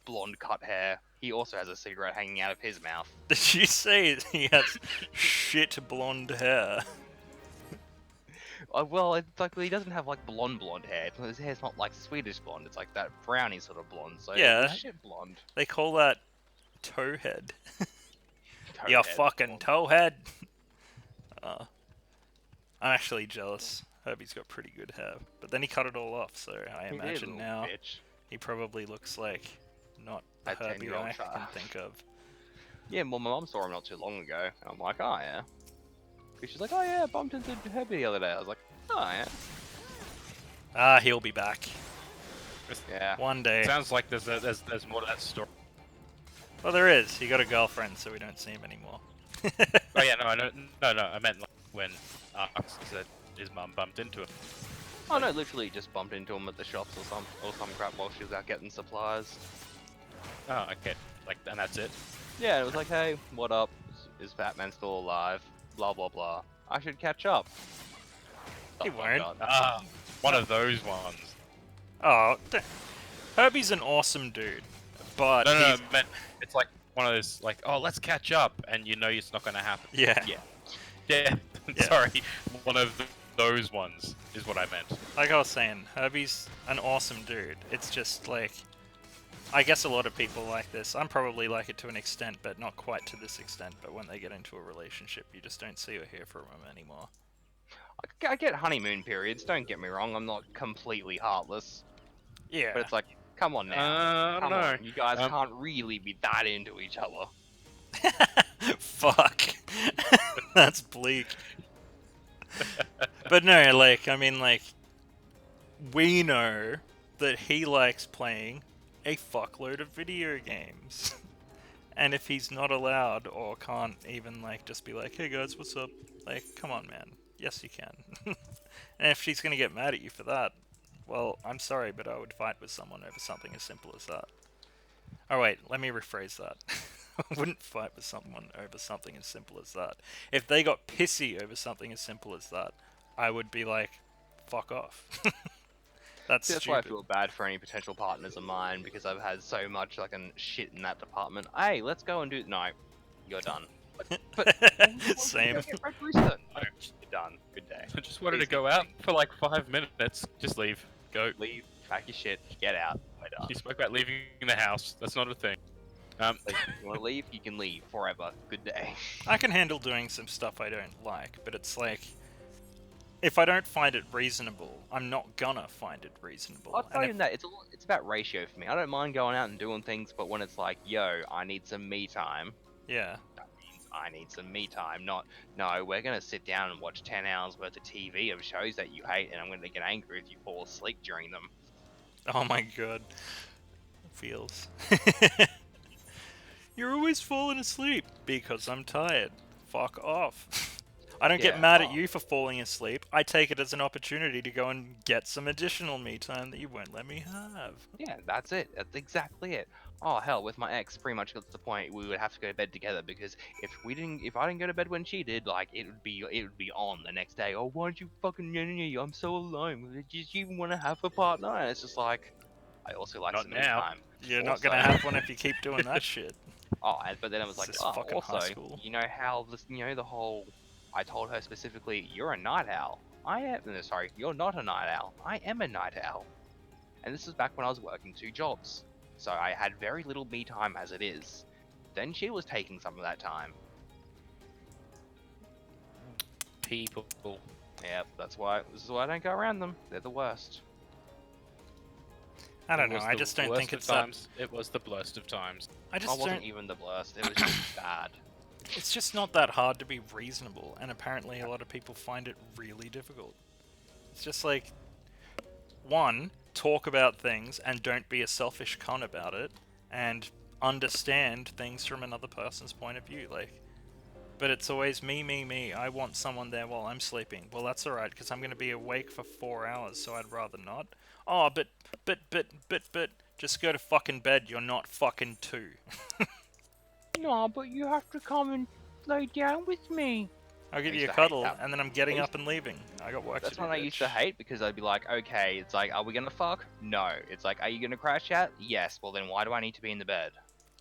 blonde cut hair. He also has a cigarette hanging out of his mouth. Did you say he has shit blonde hair? Well, it's like he doesn't have like blonde hair. His hair's not like Swedish blonde. It's like that brownie sort of blonde. So Yeah. it's shit blonde. They call that towhead. You Toehead. fucking towhead. I'm actually jealous. Herbie's got pretty good hair, but then he cut it all off, so I He did, imagine little now bitch. he probably looks like not the A Herbie 10-year-old I can child. think of. Yeah, well, my mum saw him not too long ago, and I'm like, oh yeah. She's like, oh yeah, I bumped into Herbie the other day. I was like, oh yeah. He'll be back Yeah. one day. Sounds like there's more to that story. Well, there is. He got a girlfriend, so we don't see him anymore. Oh yeah, no, I meant like when Arx said his mum bumped into him. Oh no, literally just bumped into him at the shops or some crap while she was out getting supplies. Oh, okay. Like, and that's it. Yeah, it was like, hey, what up? Is Fat Man still alive? Blah blah blah. I should catch up. He Oh my won't. God. One of those ones. Oh, Herbie's an awesome dude, but No, he's... man, it's like one of those, like, oh, let's catch up, and you know it's not going to happen. Yeah. Yeah. Yeah, Yeah. sorry, one of those ones is what I meant. Like I was saying, Herbie's an awesome dude. It's just like, I guess a lot of people like this. I'm probably like it to an extent, but not quite to this extent. But when they get into a relationship, you just don't see or hear from them anymore. I get honeymoon periods. Don't get me wrong. I'm not completely heartless. Yeah. But it's like, Come on now. I don't Come know. on. You guys can't really be that into each other. Fuck. That's bleak. But no, like, I mean, like, we know that he likes playing a fuckload of video games. And if he's not allowed or can't even, like, just be like, hey guys, what's up? Like, come on, man. Yes, you can. And if she's gonna get mad at you for that, well, I'm sorry, but I would fight with someone over something as simple as that. Oh, wait, let me rephrase that. I wouldn't fight with someone over something as simple as that. If they got pissy over something as simple as that, I would be like, fuck off. That's See, that's why I stupid. feel bad for any potential partners of mine, because I've had so much fucking shit in that department. Hey, let's go and do... No, you're done. But Same. Get Red Rooster. No, you're done. Good day. I just wanted to Easy. go out for like 5 minutes. Just leave. Go. Leave, pack your shit, get out. We're done. You spoke about leaving the house. That's not a thing. Like, if you want to leave, you can leave forever. Good day. I can handle doing some stuff I don't like, but it's like, if I don't find it reasonable, I'm not gonna find it reasonable. It's not even that. It's about ratio for me. I don't mind going out and doing things, but when it's like, yo, I need some me time, Yeah. that means I need some me time. Not, no, we're gonna sit down and watch 10 hours worth of TV of shows that you hate, and I'm gonna get angry if you fall asleep during them. Oh my god. Feels. You're always falling asleep because I'm tired. Fuck off. I don't get Yeah, mad at oh. you for falling asleep. I take it as an opportunity to go and get some additional me time that you won't let me have. Yeah, that's it. That's exactly it. Oh hell, with my ex, pretty much got to the point we would have to go to bed together, because if I didn't go to bed when she did, like it would be on the next day. Oh, why don't you fucking I'm so alone. Did you even want to have a partner? And it's just like, I also like Not some me now. time. You're not Also- gonna have one if you keep doing that shit. Oh, but then I was This like, is oh, fucking high also, school. you know how this, the whole, I told her specifically, you're a night owl. I am, no, sorry, you're not a night owl. I am a night owl. And this is back when I was working 2 jobs. So I had very little me time as it is. Then she was taking some of that time. People. Yep, this is why I don't go around them. They're the worst. I don't It know. was I the just don't worst think of it's that. times. It was the blurst of times. I I just wasn't don't. even the worst. It was just bad. It's just not that hard to be reasonable, and apparently a lot of people find it really difficult. It's just like, one, talk about things and don't be a selfish cunt about it, and understand things from another person's point of view. Like, but it's always me, me, me. I want someone there while I'm sleeping. Well, that's alright, because I'm going to be awake for 4 hours, so I'd rather not. Oh, but, just go to fucking bed. You're not fucking 2. No, but you have to come and lay down with me. I'll give I you used a to hate cuddle, that. and then I'm getting I used- up and leaving. I got work That's to do. what I used to bitch. hate, because I'd be like, okay, it's like, are we gonna fuck? No. It's like, are you gonna crash out? Yes. Well, then why do I need to be in the bed?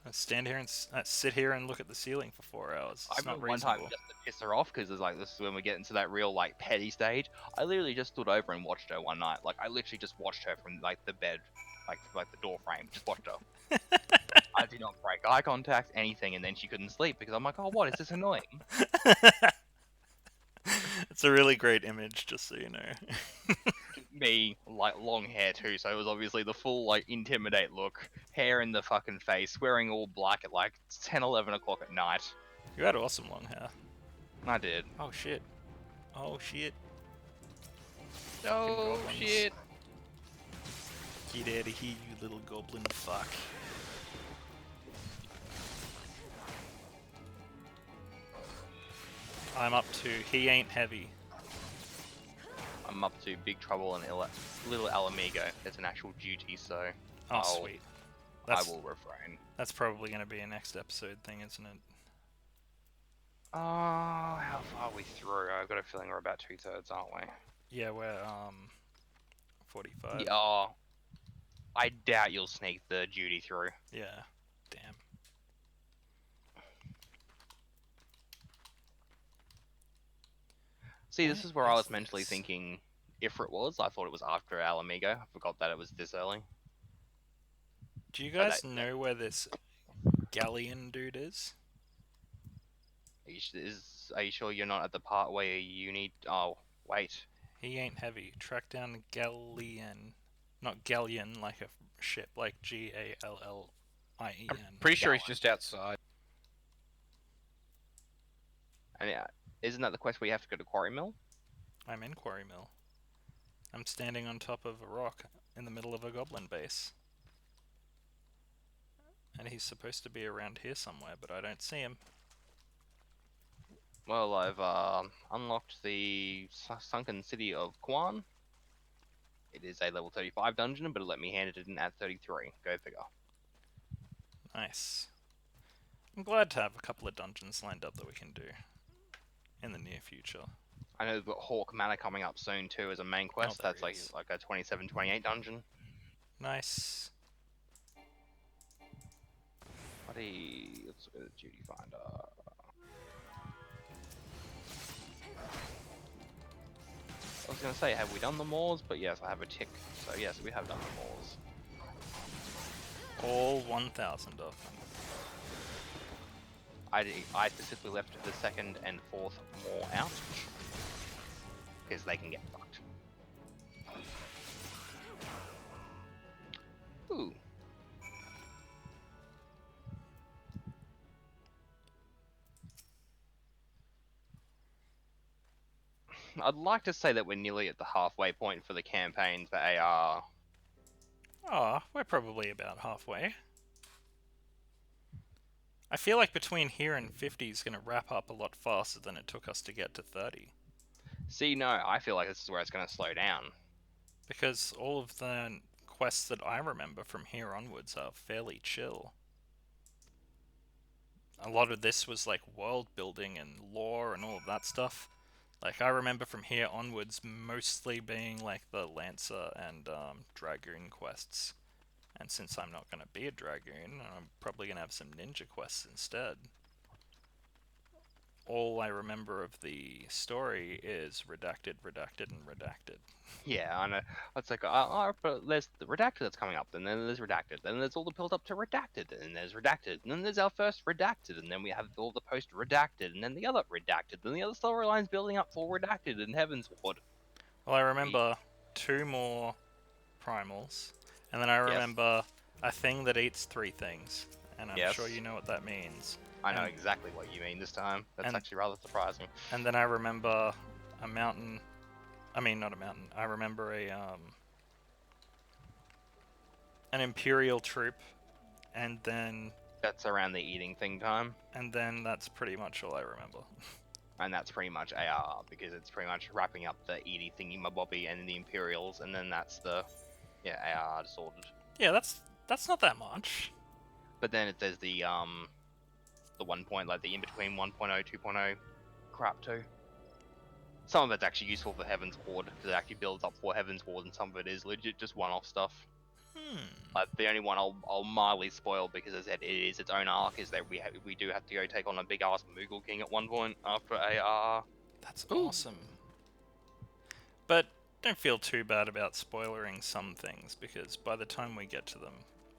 I stand here and sit here and look at the ceiling for 4 hours. I It's not remember one time reasonable. just to piss her off, because it's like, this is when we get into that real like petty stage. I literally just stood over and watched her one night. Like I literally just watched her from like the bed, like the door frame. Just watched her. I did not break eye contact, anything, and then she couldn't sleep because I'm like, oh, what is this annoying? It's a really great image, just so you know. Me, like long hair too, so it was obviously the full like intimidate look, hair in the fucking face, wearing all black at like 10, 11 o'clock at night. You had awesome long hair. I did. Oh shit. Oh shit. Oh goblins. shit! Get out of here, you little goblin fuck. I'm up to he ain't heavy. I'm up to Big Trouble in Little Ala Mhigo. It's an actual duty, so Oh I'll- sweet. That's, I will refrain. that's probably going to be a next episode thing, isn't it? Oh, how far are we through? I've got a feeling we're about 2/3, aren't we? Yeah, we're 45. Yeah, oh, I doubt you'll sneak the duty through. Yeah. Damn. See, this What is where I is was mentally this? thinking if it was. I thought it was after Ala Mhigo. I forgot that it was this early. Do you But guys that- know where this galleon dude is? Are you sure you're not at the part where you need? Oh, wait. He ain't heavy. Track down galleon. Not galleon like a ship, like Gallien. I'm pretty sure he's Gallon. just outside. And yeah, isn't that the quest where you have to go to Quarry Mill? I'm in Quarry Mill. I'm standing on top of a rock in the middle of a goblin base. And he's supposed to be around here somewhere, but I don't see him. Well, I've unlocked the Sunken City of Quan. It is a level 35 dungeon, but it let me hand it in at 33. Go figure. Nice. I'm glad to have a couple of dungeons lined up that we can do in the near future. I know we've got Hawk Manor coming up soon too as a main quest. there That's like is. a 27, 28 dungeon. Nice. Let's go to Duty Finder. I was going to say, have we done the Moors? But yes, I have a tick. So yes, we have done the Moors. All 1,000 of them. I specifically left the second and fourth Moor out. Because they can get fucked. Ooh. I'd like to say that we're nearly at the halfway point for the campaign for AR. Oh, we're probably about halfway. I feel like between here and 50 is going to wrap up a lot faster than it took us to get to 30. See, no, I feel like this is where it's going to slow down. Because all of the quests that I remember from here onwards are fairly chill. A lot of this was like world building and lore and all of that stuff. Like, I remember from here onwards mostly being like the Lancer and Dragoon quests. And since I'm not going to be a Dragoon, I'm probably going to have some ninja quests instead. All I remember of the story is redacted, redacted, and redacted. Yeah, I know. It's like, but there's the redacted that's coming up, and then there's redacted, then there's all the build up to redacted, and there's redacted, and then there's our first redacted, and then we have all the post redacted, and then the other redacted, then the other storylines building up for redacted in Heaven's Ward. Well, I remember 2 more primals, and then I remember a thing that eats 3 things, and I'm sure you know what that means. I know exactly what you mean this time. That's actually rather surprising. And then I remember a mountain. I mean, not a mountain. I remember an Imperial troop, and then that's around the eating thing time. And then that's pretty much all I remember. And that's pretty much AR, because it's pretty much wrapping up the Edie thingy mabobby and the Imperials, and then that's the AR disordered. Yeah, that's not that much. But then there's the 1 point, like the in between 1.0, 2.0 crap too. Some of it's actually useful for Heaven's Ward, because it actually builds up for Heaven's Ward, and some of it is legit just one-off stuff. Like the only one I'll mildly spoil, because as I said, it is its own arc, is that we do have to go take on a big ass Moogle King at one point after AR. That's awesome. But don't feel too bad about spoilering some things, because by the time we get to them,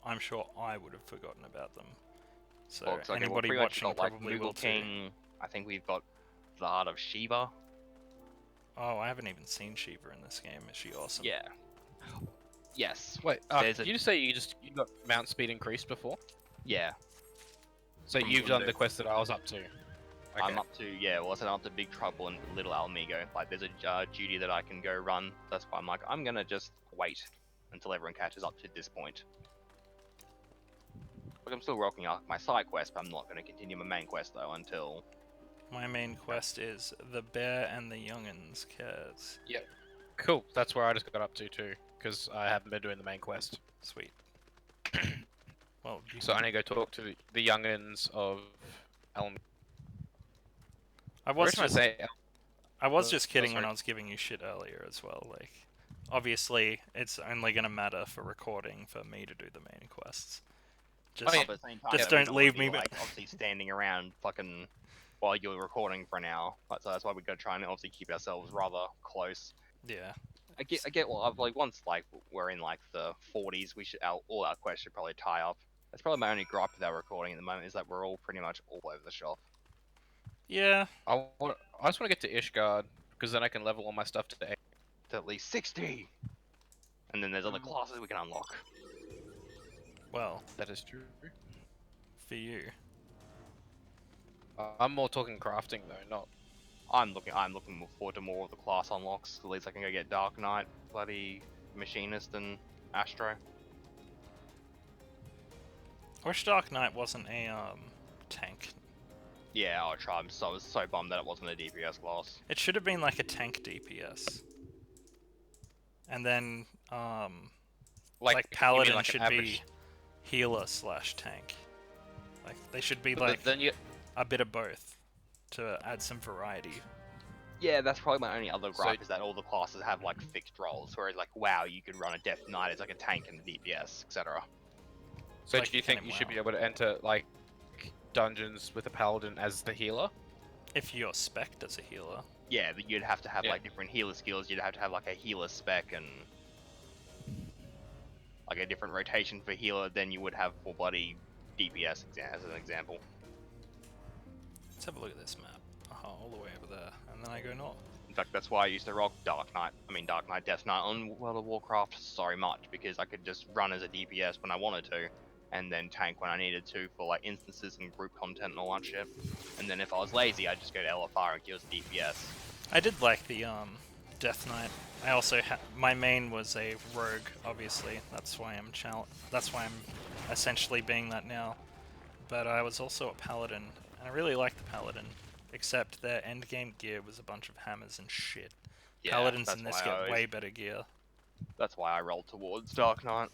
I'm sure I would have forgotten about them. So anybody watching probably will King, I think we've got the Heart of Shiva. Oh, I haven't even seen Shiva in this game. Is she awesome? Yeah. Yes. Wait, did you just say you got mount speed increased before? Yeah. So you've done the quest that I was up to? Okay. I'm up to, I'm up to Big Trouble and Little Ala Mhigo. Like, there's a duty that I can go run. That's why I'm like, I'm gonna just wait until everyone catches up to this point. Like, I'm still rocking up my side quest, but I'm not gonna continue my main quest, though, until... My main quest is the Bear and the Young'uns cares. Yep. Cool, that's where I just got up to, too, because I haven't been doing the main quest. Sweet. Well, so I need to go talk to the Young'uns of Elm. I was just kidding when I was giving you shit earlier as well. Like, obviously, it's only gonna matter for recording for me to do the main quests. Just don't leave me. Like, obviously, standing around fucking while you're recording for an hour. So that's why we gotta try and obviously keep ourselves rather close. Yeah. I get. Well, like once like we're in like the 40s, we should all our quests should probably tie up. That's probably my only gripe with our recording at the moment, is that we're all pretty much all over the shop. Yeah. I just want to get to Ishgard, because then I can level all my stuff to at least 60. And then there's other classes we can unlock. Well, That is true. for you. I'm more talking crafting though, not. I'm looking forward to more of the class unlocks. At least I can go get Dark Knight, bloody Machinist, and Astro. I wish Dark Knight wasn't a tank. Yeah, I'll try. I was so bummed that it wasn't a DPS class. It should have been like a tank DPS. And then like You mean Paladin like an should average- be healer / tank. Like they should be But like then you. a bit of both to add some variety. Yeah, that's probably my only other gripe So- is that all the classes have like fixed roles. Whereas like WoW, you could run a Death Knight as like a tank and a DPS, etc. So like do you you can think in you should WoW. be able to enter like dungeons with a paladin as the healer? If you're spec'd as a healer. Yeah, but you'd have to have Yeah. like different healer skills. You'd have to have like a healer spec and like a different rotation for healer than you would have for bloody DPS as an example. Let's have a look at this map. All the way over there. And then I go north. In fact, that's why I used to rock Dark Knight, Death Knight on World of Warcraft so much, because I could just run as a DPS when I wanted to, and then tank when I needed to for like instances and group content and all that shit. And then if I was lazy, I'd just go to LFR and kill as a DPS. I did like the Death Knight. I also my main was a rogue, obviously. That's why I'm essentially being that now. But I was also a paladin, and I really liked the paladin. Except their endgame gear was a bunch of hammers and shit. Yeah, Paladins that's in this why I get always- way better gear. That's why I rolled towards Dark Knight.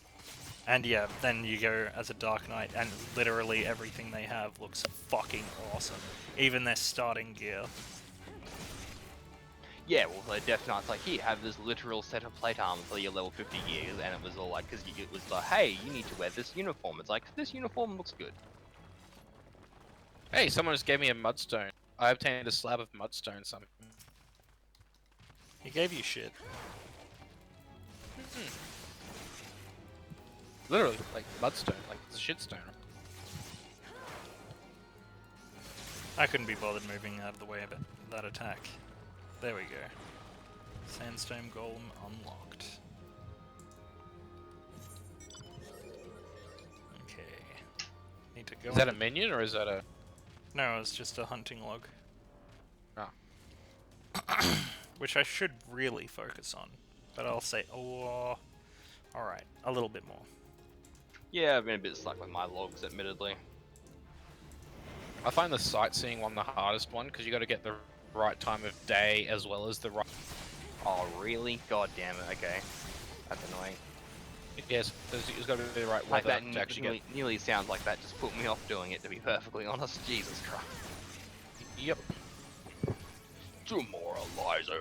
And yeah, then you go as a Dark Knight, and literally everything they have looks fucking awesome. Even their starting gear. Yeah, well, the Death Knight's like, here, have this literal set of plate armor for your level 50 gears, and it was all like, because it was like, hey, you need to wear this uniform. It's like, this uniform looks good. Hey, someone just gave me a mudstone. I obtained a slab of mudstone. Some. He gave you shit. Literally, like mudstone, like it's a shitstone. I couldn't be bothered moving out of the way of it, that attack. There we go. Sandstone Golem unlocked. Okay. Need to go. Is that on a minion or is that a? No, it's just a hunting log. Oh. Which I should really focus on. But I'll say, oh, alright, a little bit more. Yeah, I've been a bit stuck with my logs, admittedly. I find the sightseeing one the hardest one because you got to get the right time of day as well as the right. Oh, really? God damn it, okay. That's annoying. Yes, it's got to be the right Like weather that to actually nearly sounds like that just put me off doing it, to be perfectly honest. Jesus Christ. get. Yep. Demoralizing.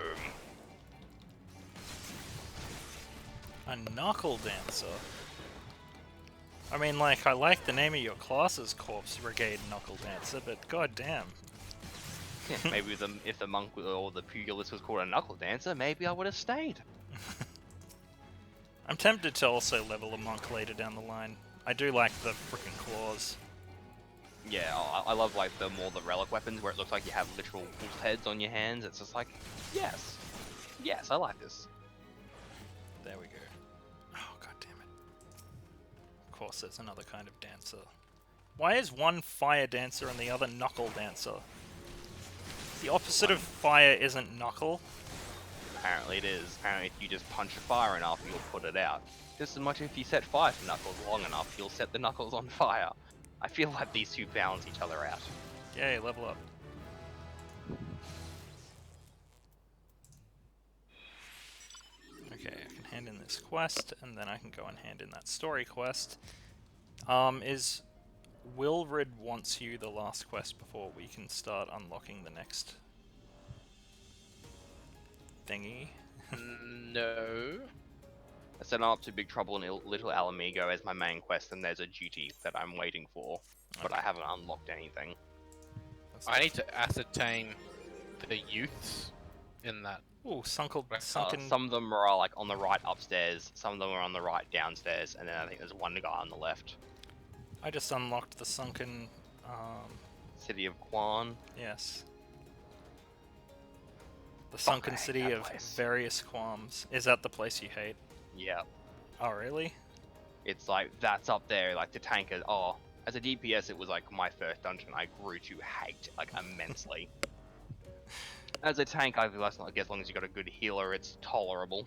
A knuckle dancer. I mean, like, I like the name of your class's Corpse Brigade Knuckle Dancer, but goddamn. Yeah, maybe if the monk or the pugilist was called a knuckle dancer, maybe I would have stayed. I'm tempted to also level a monk later down the line. I do like the frickin' claws. Yeah, I love like the relic weapons where it looks like you have literal wolf heads on your hands. It's just like, yes, I like this. There we go. Oh, god damn it. Of course, there's another kind of dancer. Why is one fire dancer and the other knuckle dancer? The opposite of fire isn't knuckle. Apparently it is. Apparently if you just punch a fire enough, you'll put it out. Just as much if you set fire to knuckles long enough, you'll set the knuckles on fire. I feel like these two balance each other out. Yay, level up. Okay, I can hand in this quest, and then I can go and hand in that story quest. Is Wilrid wants you the last quest before we can start unlocking the next thingy? No. I set up to Big Trouble in Little Ala Mhigo as my main quest, and there's a duty that I'm waiting for, but I Okay. haven't unlocked anything. That's I need to ascertain the youths in that. Ooh, sunken. Some of them are like on the right upstairs, some of them are on the right downstairs, and then I think there's one guy on the left. I just unlocked the sunken. City of Quan. Yes. The Fuck, I sunken hate city that of place. various qualms. Is that the place you hate? Yeah. Oh, really? It's like, that's up there, like to tank it. Oh, as a DPS, it was like my first dungeon I grew to hate, like immensely. As a tank, I guess as long as you got a good healer, it's tolerable.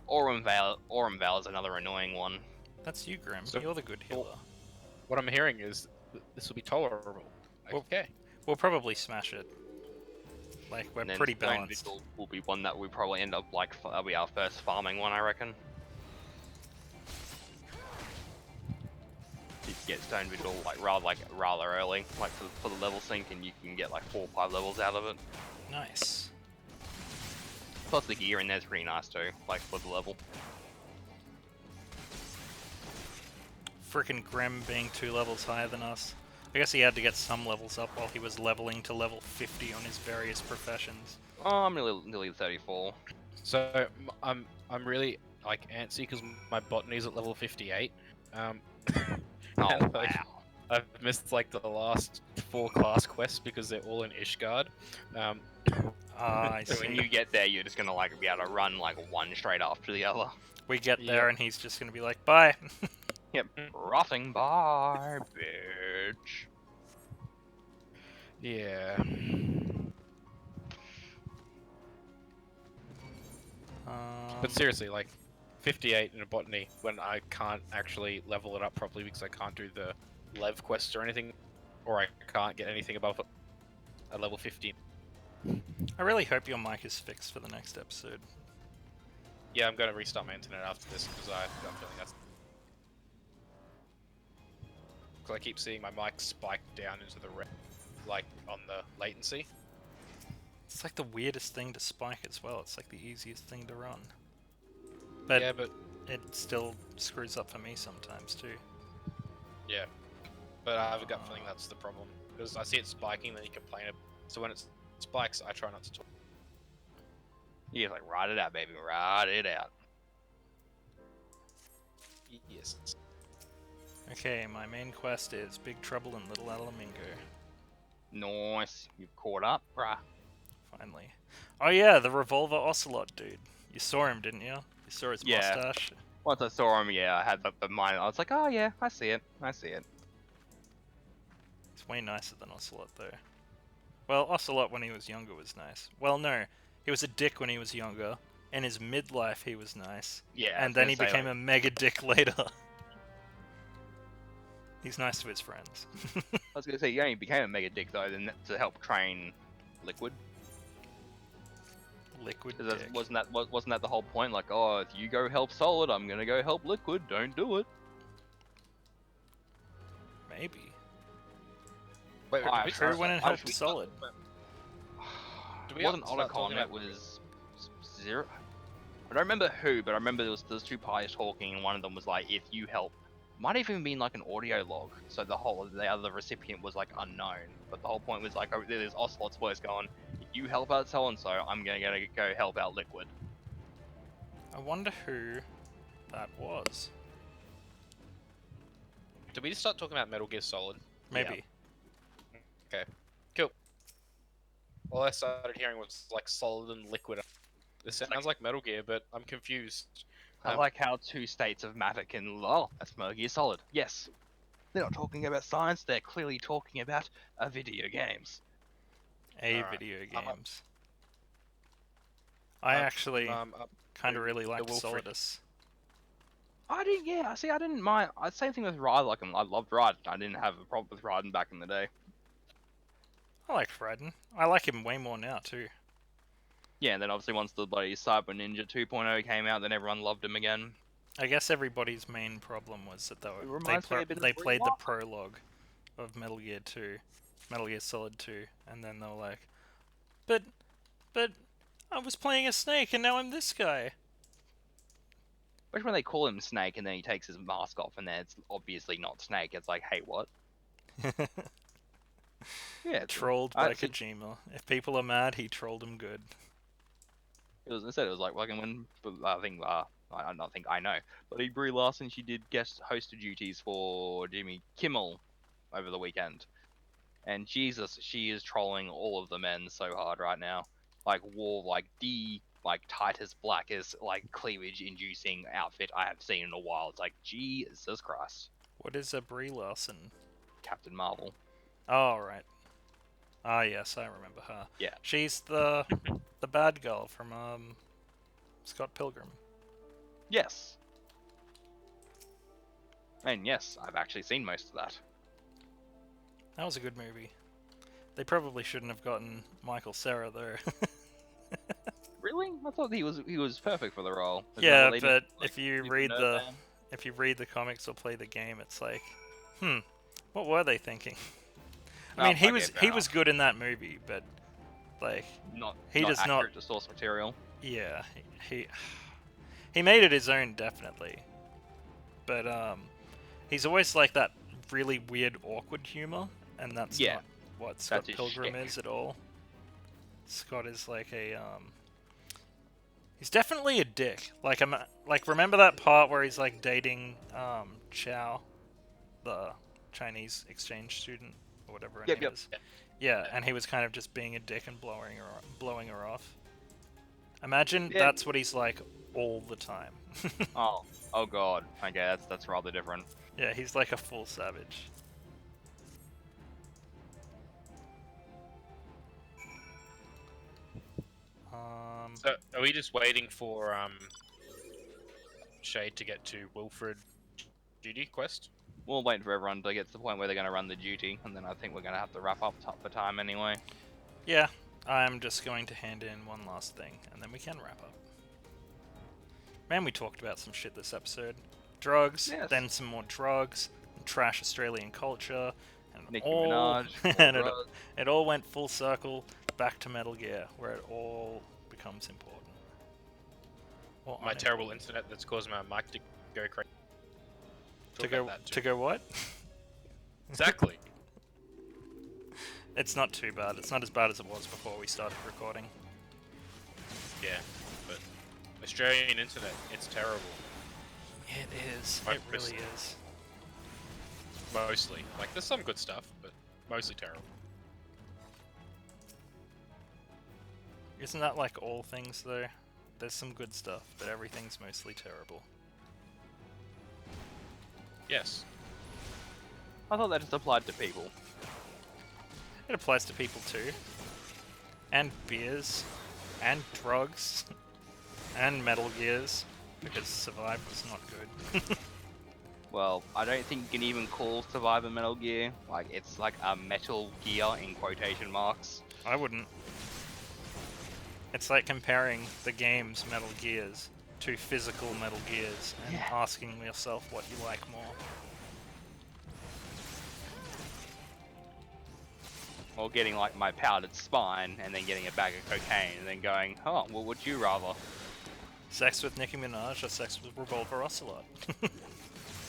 Aurum Vale is another annoying one. That's you, Grim. So- You're the good healer. What I'm hearing is this will be tolerable. Well- Okay. We'll probably smash it. Like, we're And then pretty Stone balanced. Vigil will be one that we probably end up like that'll be our first farming one, I reckon. You can get Stone Vigil rather early, like for the level sync, and you can get like 4 or 5 levels out of it. Nice. Plus the gear in there's pretty nice too, like for the level. Frickin' Grim being 2 levels higher than us. I guess he had to get some levels up while he was leveling to level 50 on his various professions. Oh, I'm nearly 34. So I'm really like antsy because my botany's at level 58. Oh And, wow. I've missed like the last 4 class quests because they're all in Ishgard. Ah, I So when see. you get there, you're just gonna like be able to run like one straight after the other. We get Yeah. there and he's just gonna be like, bye. Yep. Rotting bye, bitch. Yeah. But seriously, like 58 in a botany when I can't actually level it up properly because I can't do the lev quests or anything, or I can't get anything above a level 15. I really hope your mic is fixed for the next episode. Yeah, I'm gonna restart my internet after this because I'm feeling that's. Because I keep seeing my mic spike down into the red, like on the latency. It's like the weirdest thing to spike as well. It's like the easiest thing to run. But Yeah, but it still screws up for me sometimes too. yeah, but I have a gut feeling that's the problem because I see it spiking, then you complain. So when it spikes, I try not to talk. You just like ride it out, baby, ride it out. Yes. Okay, my main quest is Big Trouble in Little Ala Mhigo. Nice, you've caught up, bruh. Finally. Oh yeah, the Revolver Ocelot dude. You saw him, didn't you? You saw his Yeah. mustache? Once I saw him, yeah, I had the mind. I was like, oh yeah, I see it, I see it. He's way nicer than Ocelot though. Well, Ocelot when he was younger was nice. Well, no. He was a dick when he was younger. In his midlife he was nice. Yeah, I And was then gonna he say, became like, a mega dick later. He's nice to his friends. I was gonna say, he only became a mega dick though, then to help train Liquid. Liquid 'Cause dick. wasn't that the whole point? Like, oh, if you go help Solid, I'm gonna go help Liquid. Don't do it. Maybe. Wait, I- did we Who start- went and I- helped should we start- Solid? Do It we wasn't start Otacon, talking it about- was Zero. I don't remember who, but I remember there was 2 parties talking, and one of them was like, if you help. Might have even been like an audio log, so the other recipient was like unknown. But the whole point was like, oh, there's Ocelot's voice going, if you help out so and so, I'm gonna go help out Liquid. I wonder who that was. Did we just start talking about Metal Gear Solid? Maybe. Cool. All I started hearing was like Solid and Liquid. This sounds like Metal Gear, but I'm confused. I like how 2 states of matter can. Oh, that's Metal Gear Solid. Yes. They're not talking about science, they're clearly talking about video games. A Alright. video games. I actually kind of really liked Wolf Rick. Solidus. I didn't mind. Same thing with Ride, like, I loved Ride. I didn't have a problem with Riding back in the day. I liked Raiden. I like him way more now too. Yeah, and then obviously once the bloody Cyber Ninja 2.0 came out, then everyone loved him again. I guess everybody's main problem was that It they reminds me a bit of they played the Rock. prologue of Metal Gear 2, Metal Gear Solid 2, and then they were like, but I was playing a Snake and now I'm this guy. Which when they call him Snake and then he takes his mask off and then it's obviously not Snake, it's like, hey, what? Yeah, Trolled I- by Kojima. If people are mad, he trolled them good. It was instead. It was like when I think I don't think I know, but Brie Larson, she did guest host duties for Jimmy Kimmel over the weekend, and Jesus, she is trolling all of the men so hard right now. Like like tightest, blackest, like cleavage-inducing outfit I have seen in a while. It's like, Jesus Christ, What is a Brie Larson? Captain Marvel. Oh, right. Ah, yes, I remember her. Yeah. She's the bad girl from Scott Pilgrim. Yes. And yes, I've actually seen most of that. That was a good movie. They probably shouldn't have gotten Michael Cera though. Really? I thought he was perfect for the role. Yeah, Lady, but like, if you super read nerd the man. if you read the comics or play the game, it's like, what were they thinking? I mean, he was good in that movie, but like not he not does not. accurate to source material. Yeah, he he made it his own definitely, but he's always like that really weird, awkward humor, and that's Yeah, not what Scott his Pilgrim shtick. is at all. Scott is like a he's definitely a dick. Like remember that part where he's like dating Chow, the Chinese exchange student or whatever her name is. Yeah, and he was kind of just being a dick and blowing her off. Imagine that's what he's like all the time. Oh god. Okay, that's rather different. Yeah, he's like a full savage. So, are we just waiting for Shade to get to Wilfred duty quest? We'll wait for everyone to get to the point where they're going to run the duty, and then I think we're going to have to wrap up for time anyway. Yeah, I'm just going to hand in one last thing, and then we can wrap up. Man, we talked about some shit this episode. Drugs, Yes. then some more drugs, trash Australian culture, and Nicki Minaj, and more drugs. it all went full circle back to Metal Gear, where it all becomes important. Or My terrible internet that's caused my mic to go crazy. To go what? Exactly. It's not too bad. It's not as bad as it was before we started recording. Yeah, but Australian internet, it's terrible. It is. Like, It really is. Mostly. Like, there's some good stuff, but mostly terrible. Isn't that like all things though? There's some good stuff, but everything's mostly terrible. Yes. I thought that just applied to people. It applies to people too. And beers. And drugs. And Metal Gears. Because Survive was not good. Well, I don't think you can even call Survivor Metal Gear. Like, it's like a Metal Gear in quotation marks. I wouldn't. It's like comparing the game's Metal Gears to physical Metal Gears and asking yourself what you like more. Or getting like my powdered spine and then getting a bag of cocaine and then going, oh, well, would you rather? Sex with Nicki Minaj or sex with Revolver Ocelot?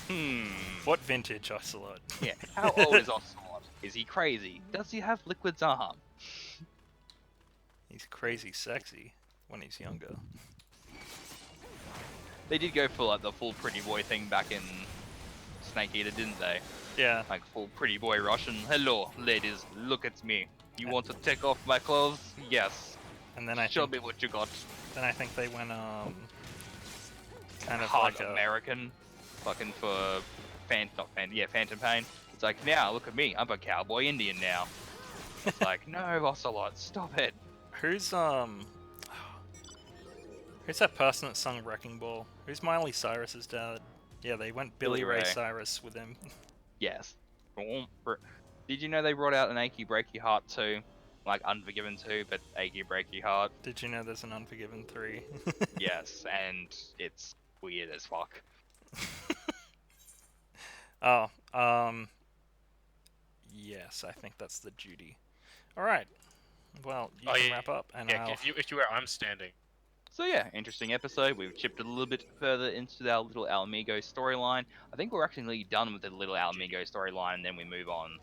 Hmm. What vintage Ocelot? Yeah. How old is Ocelot? Is he crazy? Does he have Liquid's arm? He's crazy sexy when he's younger. They did go for like the full pretty boy thing back in Snake Eater, didn't they? Yeah. Like full pretty boy Russian. Hello, ladies, look at me. You want to take off my clothes? Yes. And then I Show think, me what you got. then I think they went kind of Hard like a American, fucking for Phantom Pain. It's like, now look at me, I'm a cowboy Indian now. It's like, no, Ocelot, stop it. who's that person that sung Wrecking Ball? Who's Miley Cyrus's dad? Yeah, they went Billy Ray Cyrus with him. Yes. Did you know they brought out an Achy Breaky Heart 2? Like Unforgiven 2, but Achy Breaky Heart. Did you know there's an Unforgiven 3? Yes, and it's weird as fuck. Oh, yes, I think that's the duty. Alright. Well, you can wrap up, and yeah, I'll... if you were, I'm standing. So yeah, interesting episode. We've chipped a little bit further into our Little Ala Mhigo storyline. I think we're actually done with the Little Ala Mhigo storyline, and then we move on.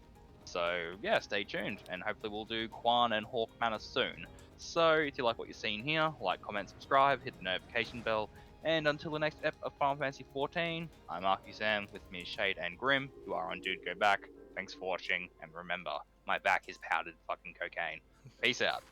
So yeah, stay tuned, and hopefully we'll do Quan and Hawk Manor soon. So if you like what you're seeing here, like, comment, subscribe, hit the notification bell, and until the next ep of Final Fantasy XIV, I'm Sam, with me is Shade and Grim, who are on DudeGoBack. Thanks for watching, and remember, my back is powdered fucking cocaine. Peace out.